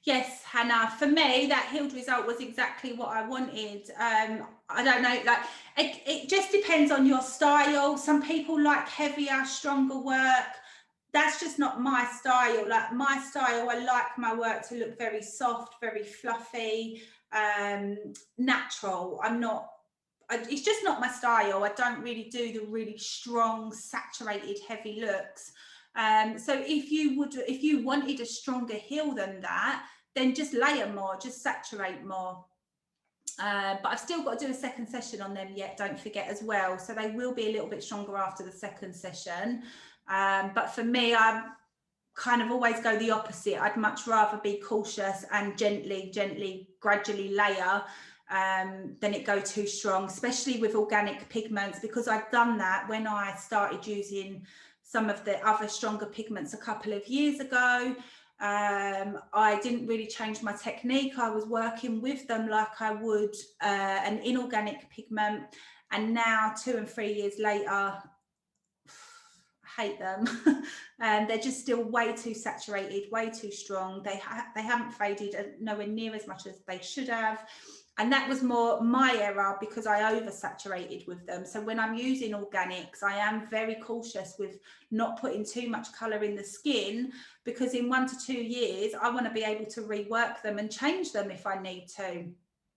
Yes, Hannah, for me, that healed result was exactly what I wanted. I don't know, like it just depends on your style. Some people like heavier, stronger work. That's just not my style. Like my style, I like my work to look very soft, very fluffy, natural. It's just not my style. I don't really do the really strong, saturated, heavy looks. So if you wanted a stronger heel than that, then just layer more, just saturate more. But I've still got to do a second session on them yet, don't forget, as well. So they will be a little bit stronger after the second session. But for me, I kind of always go the opposite. I'd much rather be cautious and gently, gradually layer than it go too strong, especially with organic pigments, because I've done that when I started using some of the other stronger pigments a couple of years ago. I didn't really change my technique. I was working with them like I would an inorganic pigment, and now 2 and 3 years later, I hate them. They're just still way too saturated, way too strong. They haven't faded nowhere near as much as they should have. And that was more my error because I oversaturated with them. So when I'm using organics, I am very cautious with not putting too much colour in the skin, because in 1 to 2 years, I want to be able to rework them and change them if I need to.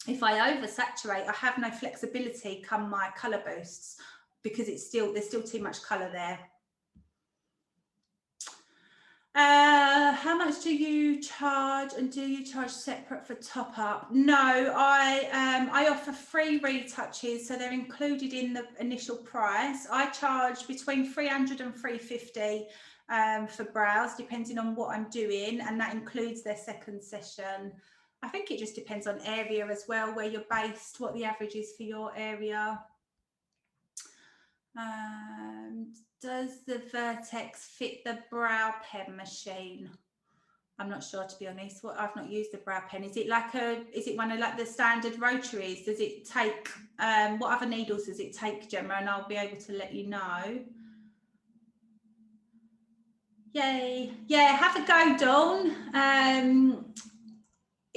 If I oversaturate, I have no flexibility come my colour boosts, because there's still too much colour there. How much do you charge, and do you charge separate for top up? No, I offer free retouches, so they're included in the initial price. I charge between 300 and 350 for brows, depending on what I'm doing, and that includes their second session. I think it just depends on area as well, where you're based, what the average is for your area. Does the Vertex fit the brow pen machine? I'm not sure, to be honest. I've not used the brow pen. Is it one of like the standard rotaries? Does it take what other needles does it take, Gemma? And I'll be able to let you know. Yay! Yeah, have a go, Dawn.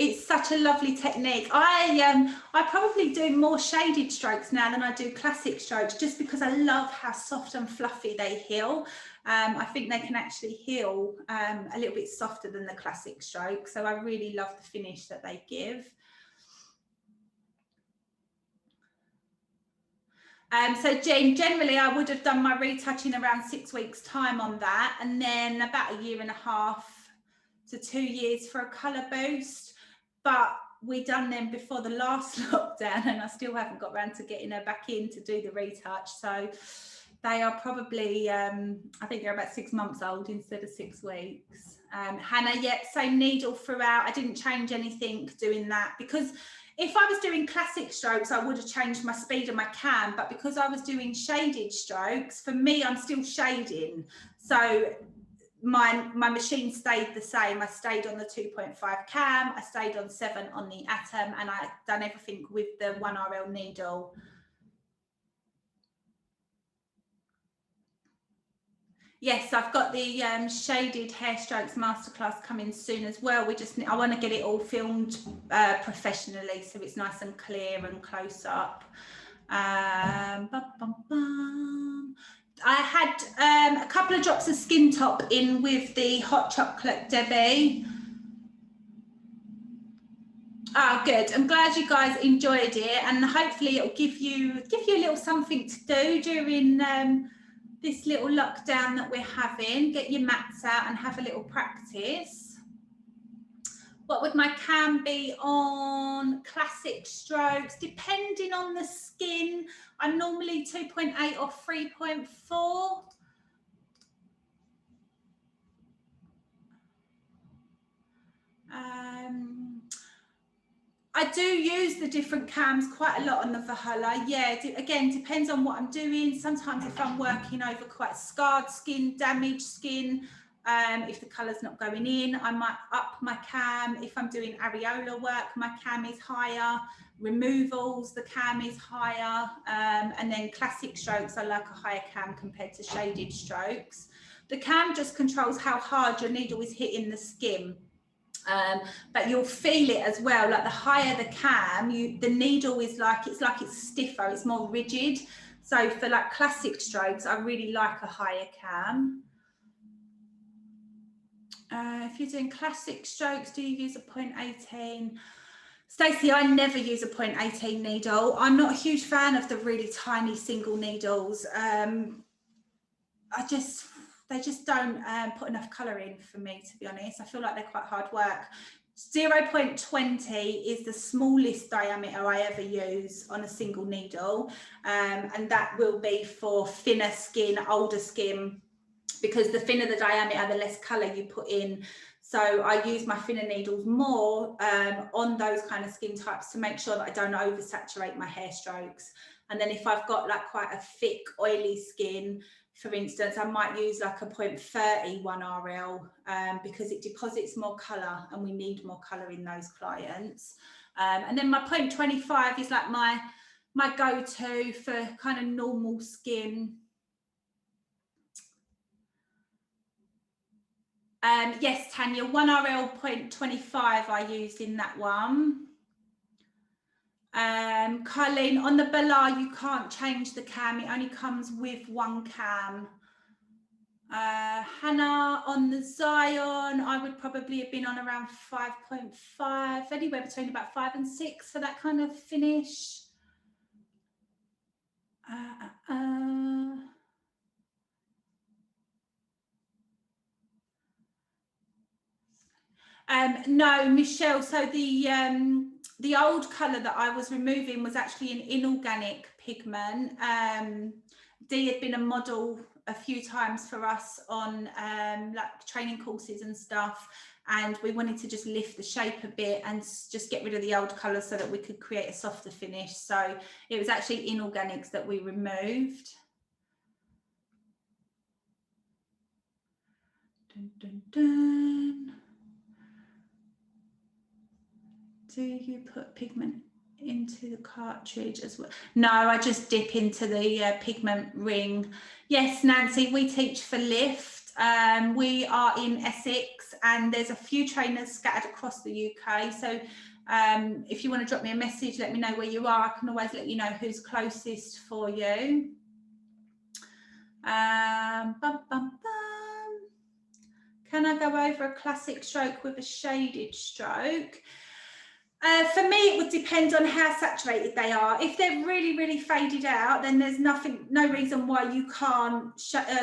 It's such a lovely technique. I probably do more shaded strokes now than I do classic strokes, just because I love how soft and fluffy they heal. I think they can actually heal a little bit softer than the classic stroke. So I really love the finish that they give. So generally I would have done my retouching around 6 weeks time on that, and then about 1.5 years to 2 years for a colour boost. But we done them before the last lockdown, and I still haven't got around to getting her back in to do the retouch. So they are probably, I think they're about 6 months old instead of 6 weeks. Hannah, yep, same needle throughout. I didn't change anything doing that, because if I was doing classic strokes, I would have changed my speed of my cam. But because I was doing shaded strokes, for me, I'm still shading. So my machine stayed the same. I stayed on the 2.5 cam, I stayed on 7 on the Atom, and I done everything with the 1RL needle. Yes, I've got the shaded hair strokes masterclass coming soon as well. I want to get it all filmed professionally, so it's nice and clear and close up. I had a couple of drops of Skin Top in with the hot chocolate, Debbie. Oh, good. I'm glad you guys enjoyed it, and hopefully it'll give you a little something to do during this little lockdown that we're having. Get your mats out and have a little practice. What would my cam be on classic strokes? Depending on the skin, I'm normally 2.8 or 3.4. I do use the different cams quite a lot on the Valhalla. Yeah, again, depends on what I'm doing. Sometimes if I'm working over quite scarred skin, damaged skin, if the colour's not going in, I might up my cam. If I'm doing areola work, my cam is higher. Removals, the cam is higher. And then classic strokes, I like a higher cam compared to shaded strokes. The cam just controls how hard your needle is hitting the skin. But you'll feel it as well. Like the higher the cam, the needle is like it's stiffer, it's more rigid. So for like classic strokes, I really like a higher cam. If you're doing classic strokes, do you use a 0.18? Stacey, I never use a 0.18 needle. I'm not a huge fan of the really tiny single needles. They just don't put enough colour in for me, to be honest. I feel like they're quite hard work. 0.20 is the smallest diameter I ever use on a single needle, and that will be for thinner skin, older skin, because the thinner the diameter, the less colour you put in. So I use my thinner needles more on those kind of skin types to make sure that I don't oversaturate my hair strokes. And then if I've got like quite a thick, oily skin, for instance, I might use like a 0.30 1RL because it deposits more colour and we need more colour in those clients. And then my 0.25 is like my go-to for kind of normal skin. Yes, Tanya, 1RL 0.25 I used in that one. Colleen, on the Bala, you can't change the cam. It only comes with one cam. Hannah, on the Zion, I would probably have been on around 5.5, anywhere between about 5 and 6 for that kind of finish. No, Michelle, so the old colour that I was removing was actually an inorganic pigment. Dee had been a model a few times for us on like training courses and stuff, and we wanted to just lift the shape a bit and just get rid of the old colour so that we could create a softer finish. So it was actually inorganics that we removed. Dun, dun, dun. Do you put pigment into the cartridge as well? No, I just dip into the pigment ring. Yes, Nancy, we teach for Lift. We are in Essex and there's a few trainers scattered across the UK. So if you want to drop me a message, let me know where you are. I can always let you know who's closest for you. Bum, bum, bum. Can I go over a classic stroke with a shaded stroke? For me, it would depend on how saturated they are. If they're really, really faded out, then there's no reason why you can't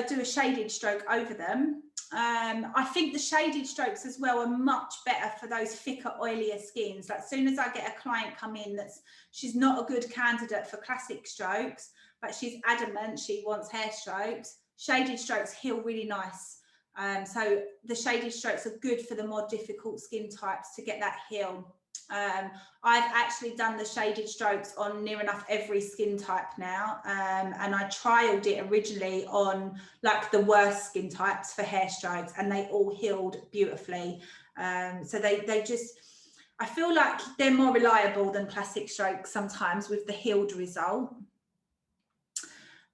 do a shaded stroke over them. I think the shaded strokes as well are much better for those thicker, oilier skins. Like as soon as I get a client come in she's not a good candidate for classic strokes, but she's adamant she wants hair strokes, shaded strokes heal really nice. So the shaded strokes are good for the more difficult skin types to get that heal. I've actually done the shaded strokes on near enough every skin type now, and I trialed it originally on like the worst skin types for hair strokes and they all healed beautifully. So they just, I feel like they're more reliable than classic strokes sometimes with the healed result.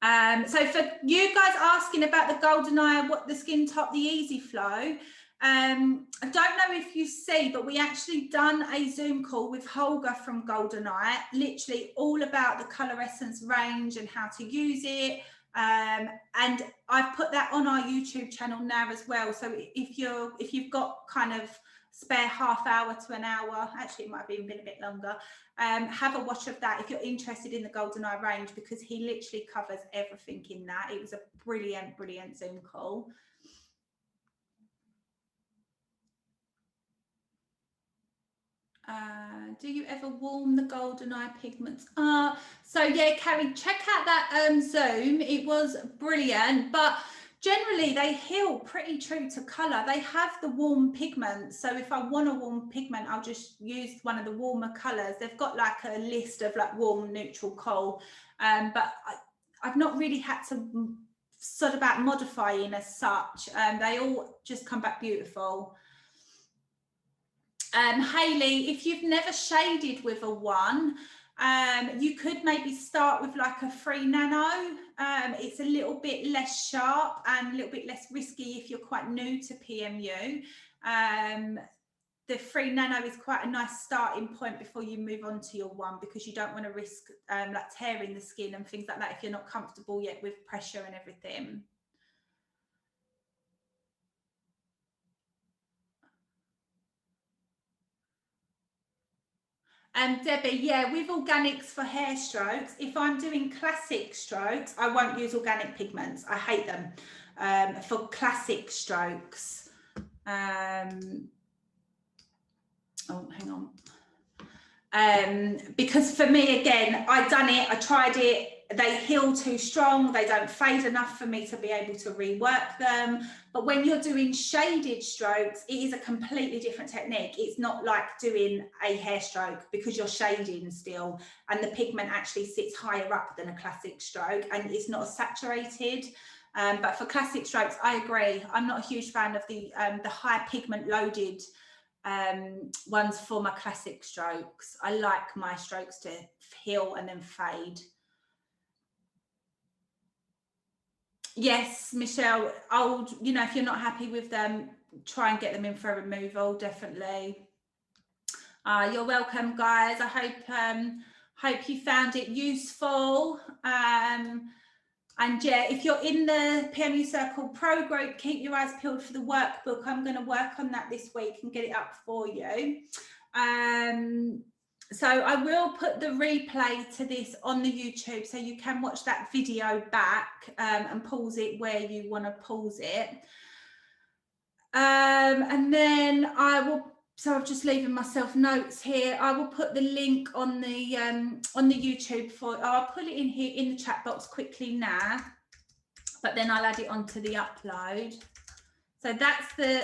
So for you guys asking about the Golden Eye, what the skin top, the Easy Flow, I don't know if you see, but we actually done a Zoom call with Holger from Golden Eye, literally all about the Colour Essence range and how to use it. And I've put that on our YouTube channel now as well. So if you've got kind of spare half hour to an hour, actually it might have even been a bit longer, have a watch of that if you're interested in the GoldenEye range, because he literally covers everything in that. It was a brilliant Zoom call. Do you ever warm the GoldenEye pigments? So yeah, Carrie, check out that Zoom. It was brilliant, but generally they heal pretty true to colour. They have the warm pigments, so if I want a warm pigment, I'll just use one of the warmer colours. They've got like a list of like warm, neutral, coal, but I've not really had to sort about modifying as such. They all just come back beautiful. Hayley, if you've never shaded with a 1, you could maybe start with like a 3 nano. It's a little bit less sharp and a little bit less risky if you're quite new to PMU. The 3 nano is quite a nice starting point before you move on to your 1, because you don't want to risk like tearing the skin and things like that if you're not comfortable yet with pressure and everything. Debbie, yeah, with organics for hair strokes, if I'm doing classic strokes, I won't use organic pigments. I hate them for classic strokes. Oh, hang on. Because for me, again, I've done it, I tried it, they heal too strong, they don't fade enough for me to be able to rework them. But when you're doing shaded strokes, it is a completely different technique. It's not like doing a hair stroke, because you're shading still, and the pigment actually sits higher up than a classic stroke, and it's not as saturated. But for classic strokes, I agree. I'm not a huge fan of the high pigment loaded ones for my classic strokes. I like my strokes to heal and then fade. Yes, Michelle, you know, if you're not happy with them, try and get them in for removal, definitely. You're welcome, guys. I hope you found it useful. And yeah, if you're in the PMU Circle Pro group, keep your eyes peeled for the workbook. I'm going to work on that this week and get it up for you. So I will put the replay to this on the YouTube, so you can watch that video back and pause it where you want to pause it. And then I will, so I'm just leaving myself notes here. I will put the link on the YouTube I'll put it in here in the chat box quickly now, but then I'll add it onto the upload. So that's the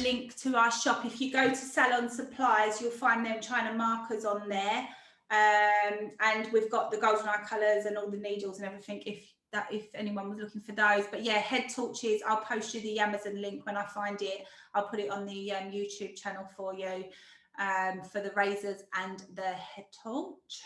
link to our shop. If you go to Salon Supplies, you'll find them China markers on there. And we've got the GoldenEye colours and all the needles and everything, if anyone was looking for those. But yeah, head torches, I'll post you the Amazon link when I find it. I'll put it on the YouTube channel for you for the razors and the head torch.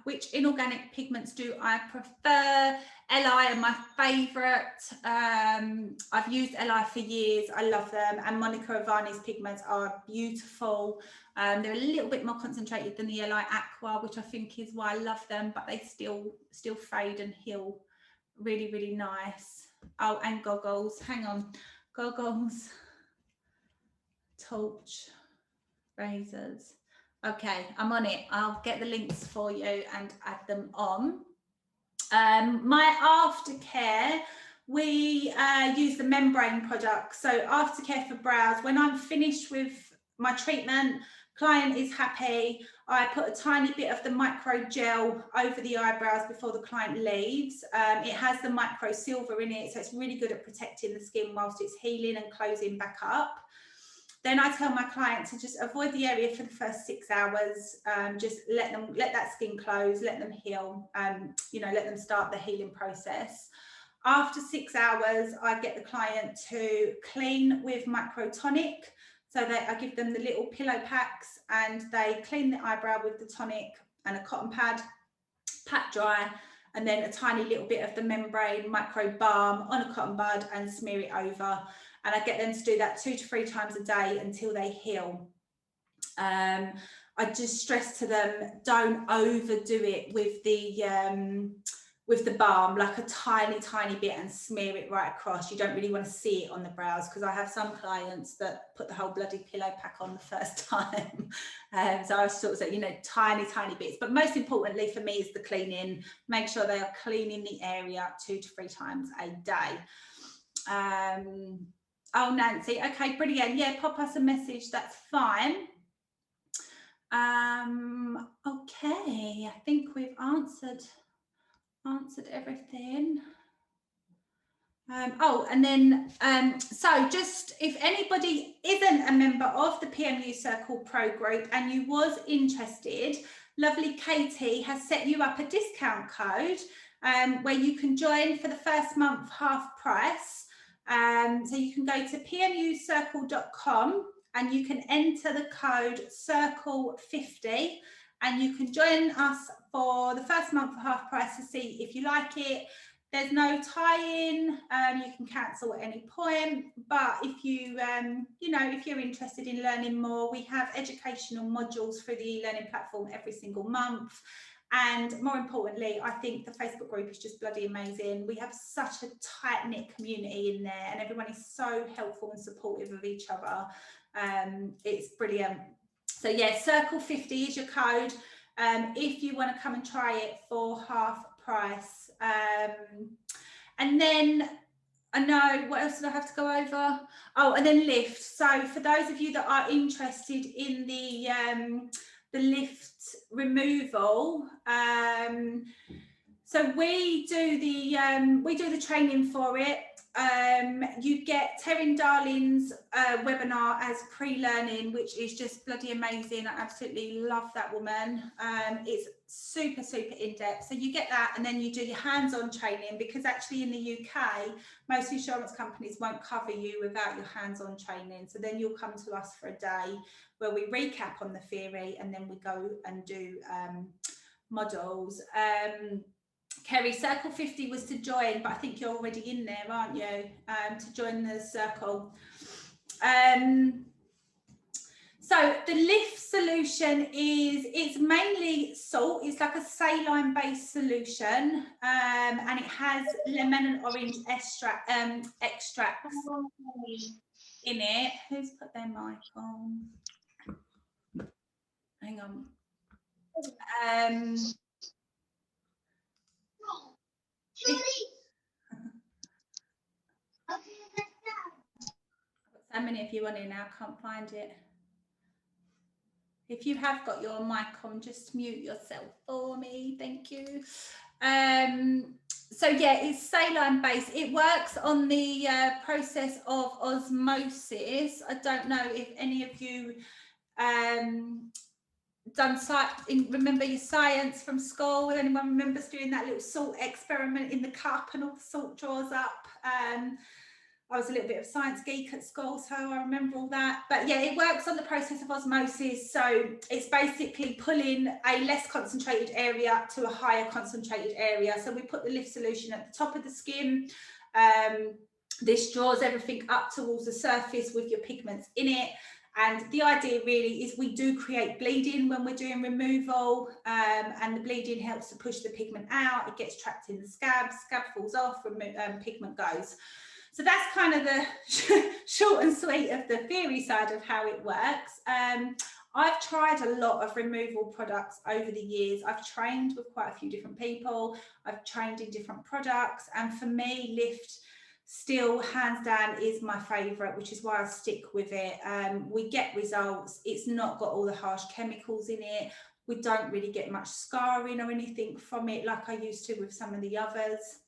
Which inorganic pigments do I prefer? Li are my favourite. I've used Li for years. I love them. And Monica Avani's pigments are beautiful. They're a little bit more concentrated than the Li Aqua, which I think is why I love them, but they still fade and heal really, really nice. Oh, and goggles. Hang on. Goggles, torch, razors. Okay, I'm on it. I'll get the links for you and add them on. My Aftercare, we use the membrane product. So Aftercare for brows, when I'm finished with my treatment, client is happy, I put a tiny bit of the micro gel over the eyebrows before the client leaves. It has the micro silver in it, so it's really good at protecting the skin whilst it's healing and closing back up. Then I tell my client to just avoid the area for the first 6 hours. Just let that skin close, let them heal, you know, let them start the healing process. After 6 hours, I get the client to clean with microtonic. So that I give them the little pillow packs and they clean the eyebrow with the tonic and a cotton pad, pat dry, and then a tiny little bit of the membrane micro balm on a cotton bud and smear it over. And I get them to do that 2 to 3 times a day until they heal. I just stress to them, don't overdo it with the with the balm, like a tiny bit, and smear it right across. You don't really want to see it on the brows, because I have some clients that put the whole bloody pillow pack on the first time. So I sort of say, you know, tiny bits. But most importantly for me is the cleaning. Make sure they are cleaning the area 2 to 3 times a day. Oh, Nancy, okay, brilliant. Yeah, pop us a message, that's fine. Okay, I think we've answered everything. And then so just if anybody isn't a member of the PMU Circle Pro group and you was interested, lovely Katie has set you up a discount code where you can join for the first month half price. So you can go to pmucircle.com and you can enter the code CIRCLE50 and you can join us for the first month for half price to see if you like it. There's no tie-in, you can cancel at any point, but if you, you know, if you're interested in learning more, we have educational modules through the e-learning platform every single month. And more importantly, I think the Facebook group is just bloody amazing. We have such a tight-knit community in there and everyone is so helpful and supportive of each other. It's brilliant. So yeah, CIRCLE50 is your code. If you want to come and try it for half price. And then I know, what else did I have to go over? Oh, and then lift. So for those of you that are interested in the lift removal, so we do the training for it. You get Terrin Darling's webinar as pre-learning, which is just bloody amazing. I absolutely love that woman. It's super in-depth. So you get that, and then you do your hands-on training, because actually in the UK, most insurance companies won't cover you without your hands-on training. So then you'll come to us for a day where we recap on the theory, and then we go and do models. Kerry, CIRCLE50 was to join, but I think you're already in there, aren't you? To join the circle. So the lift solution it's mainly salt. It's like a saline-based solution, and it has lemon and orange extracts in it. Who's put their mic on? Hang on. So many of you on here now, can't find it. If you have got your mic on, just mute yourself for me, thank you. So yeah, it's saline based. It works on the process of osmosis. I don't know if any of you remember your science from school. Anyone remembers doing that little salt experiment in the cup and all the salt draws up? I was a little bit of a science geek at school, so I remember all that. But yeah, it works on the process of osmosis. So it's basically pulling a less concentrated area to a higher concentrated area. So we put the lift solution at the top of the skin. This draws everything up towards the surface with your pigments in it. And the idea really is we do create bleeding when we're doing removal, and the bleeding helps to push the pigment out. It gets trapped in the scab falls off, pigment goes. So that's kind of the short and sweet of the theory side of how it works. I've tried a lot of removal products over the years. I've trained with quite a few different people. I've trained in different products. And for me, lift still hands down is my favorite, which is why I stick with it. We get results. It's not got all the harsh chemicals in it. We don't really get much scarring or anything from it like I used to with some of the others.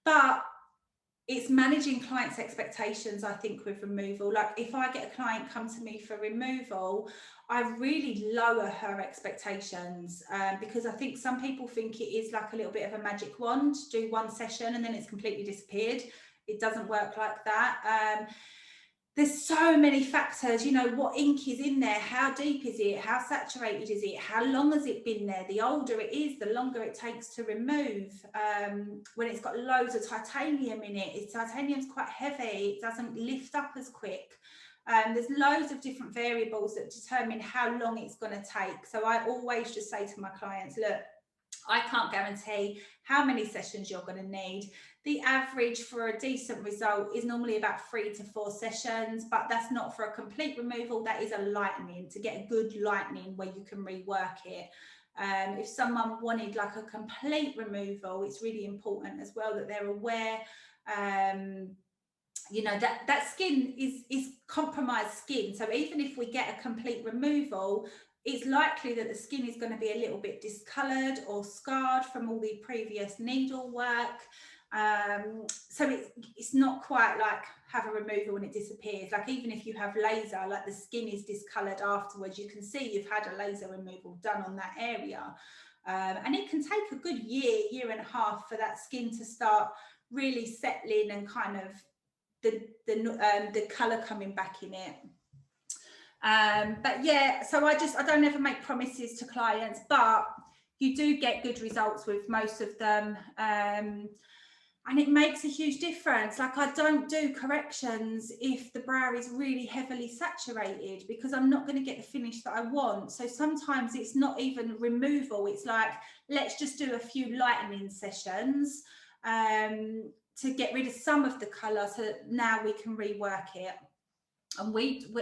But it's managing clients' expectations, I think, with removal. Like if I get a client come to me for removal, I really lower her expectations, because I think some people think it is like a little bit of a magic wand, do one session and then it's completely disappeared. It doesn't work like that. There's so many factors, you know, what ink is in there, how deep is it, how saturated is it, how long has it been there? The older it is, the longer it takes to remove. When it's got loads of titanium in it, titanium's quite heavy, it doesn't lift up as quick. There's loads of different variables that determine how long it's going to take. So I always just say to my clients, look, I can't guarantee how many sessions you're going to need. The average for a decent result is normally about 3 to 4 sessions, but that's not for a complete removal. That is a lightening, to get a good lightening where you can rework it. If someone wanted like a complete removal, it's really important as well that they're aware, you know, that skin is compromised skin. So even if we get a complete removal, it's likely that the skin is going to be a little bit discoloured or scarred from all the previous needle work. So it's not quite like have a removal and it disappears. Like even if you have laser, like the skin is discoloured afterwards, you can see you've had a laser removal done on that area. And it can take a good year and a half for that skin to start really settling and kind of the colour coming back in it. But yeah, so I don't ever make promises to clients, but you do get good results with most of them. And it makes a huge difference. Like I don't do corrections if the brow is really heavily saturated, because I'm not going to get the finish that I want. So sometimes it's not even removal. It's like, let's just do a few lightening sessions to get rid of some of the colour, so that now we can rework it. And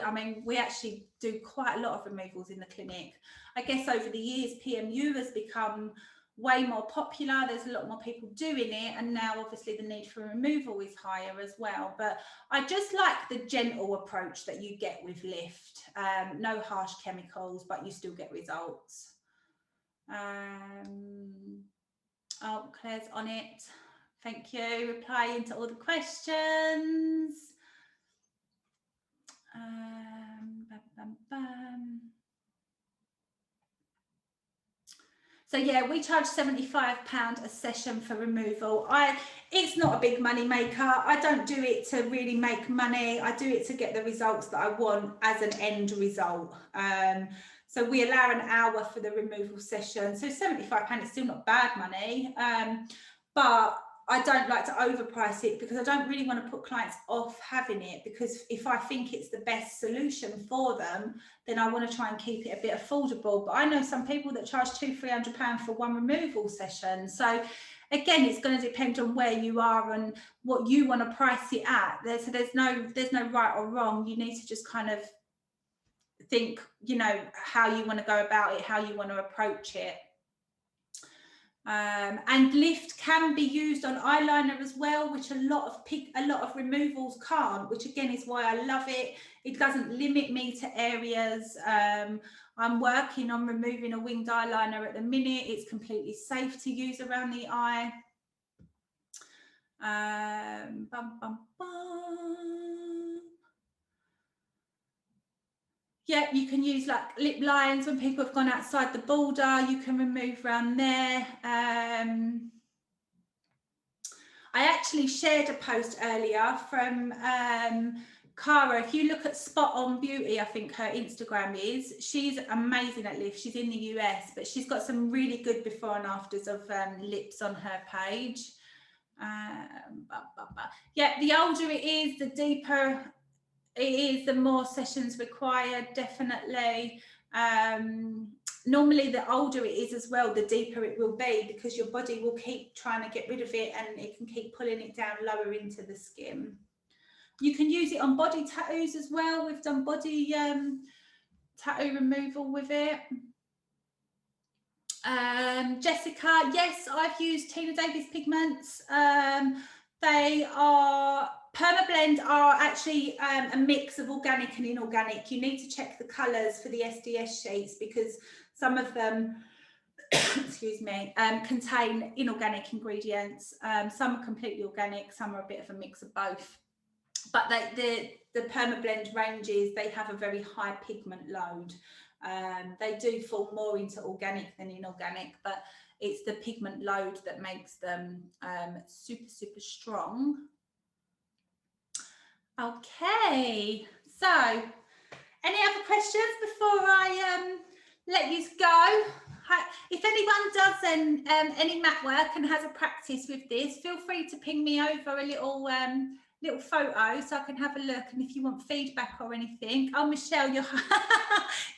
I mean, we actually do quite a lot of removals in the clinic. I guess over the years, PMU has become way more popular. There's a lot more people doing it, and now obviously the need for removal is higher as well. But I just like the gentle approach that you get with lift. No harsh chemicals, but you still get results. Oh, Claire's on it. Thank you. Replying to all the questions. So yeah, we charge £75 a session for removal. It's not a big money maker. I don't do it to really make money. I do it to get the results that I want as an end result. So we allow an hour for the removal session. So £75 is still not bad money. But I don't like to overprice it, because I don't really want to put clients off having it, because if I think it's the best solution for them, then I want to try and keep it a bit affordable. But I know some people that charge £200-300 for one removal session. So again, it's going to depend on where you are and what you want to price it at. So there's no right or wrong. You need to just kind of think, you know, how you want to go about it, how you want to approach it. And lift can be used on eyeliner as well, which a lot of removals can't, which again is why I love it. It doesn't limit me to areas. I'm working on removing a winged eyeliner at the minute. It's completely safe to use around the eye. Yeah, you can use like lip lines when people have gone outside the border. You can remove around there. I actually shared a post earlier from Cara. If you look at Spot On Beauty, I think her Instagram is, she's amazing at lift. She's in the US, but she's got some really good before and afters of lips on her page. Yeah, the older it is, the deeper it is, the more sessions required, definitely. Normally the older it is as well, the deeper it will be, because your body will keep trying to get rid of it, and it can keep pulling it down lower into the skin. You can use it on body tattoos as well. We've done body tattoo removal with it. Jessica, yes, I've used Tina Davis pigments. They are Permablend are actually a mix of organic and inorganic. You need to check the colours for the SDS sheets, because some of them, excuse me, contain inorganic ingredients. Some are completely organic, some are a bit of a mix of both. But the Permablend ranges, they have a very high pigment load. They do fall more into organic than inorganic, but it's the pigment load that makes them super, super strong. Okay, so any other questions before I let you go? If anyone does any mat work and has a practice with this, feel free to ping me over a little little photo so I can have a look. And if you want feedback or anything, oh Michelle, you're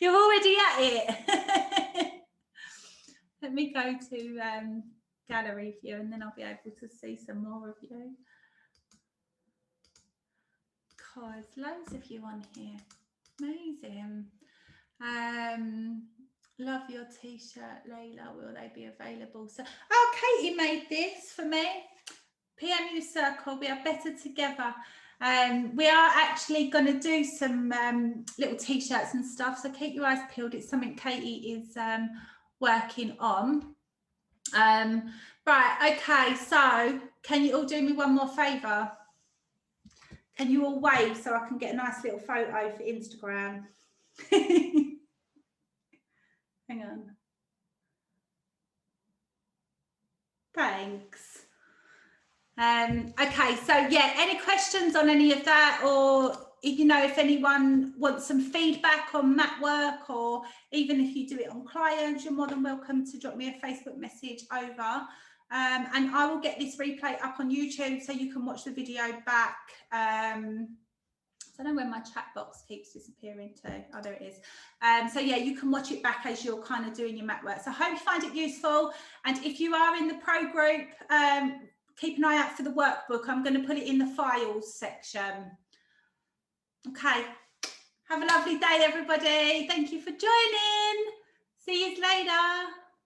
you're already at it. Let me go to gallery view and then I'll be able to see some more of you. God, there's loads of you on here. Amazing. Love your t-shirt, Layla. Will they be available? So, oh, Katie made this for me. PMU Circle, we are better together. We are actually going to do some little t-shirts and stuff, so keep your eyes peeled. It's something Katie is working on. Right, okay, so can you all do me one more favour? Can you all wave so I can get a nice little photo for Instagram? Hang on. Thanks. Okay, so yeah, any questions on any of that, or you know, if anyone wants some feedback on mat work, or even if you do it on clients, you're more than welcome to drop me a Facebook message over, and I will get this replay up on YouTube so you can watch the video back. I don't know where my chat box keeps disappearing to. Oh, there it is. So yeah, you can watch it back as you're kind of doing your mat work. So I hope you find it useful. And if you are in the pro group, keep an eye out for the workbook. I'm going to put it in the files section. Okay. Have a lovely day, everybody. Thank you for joining. See you later.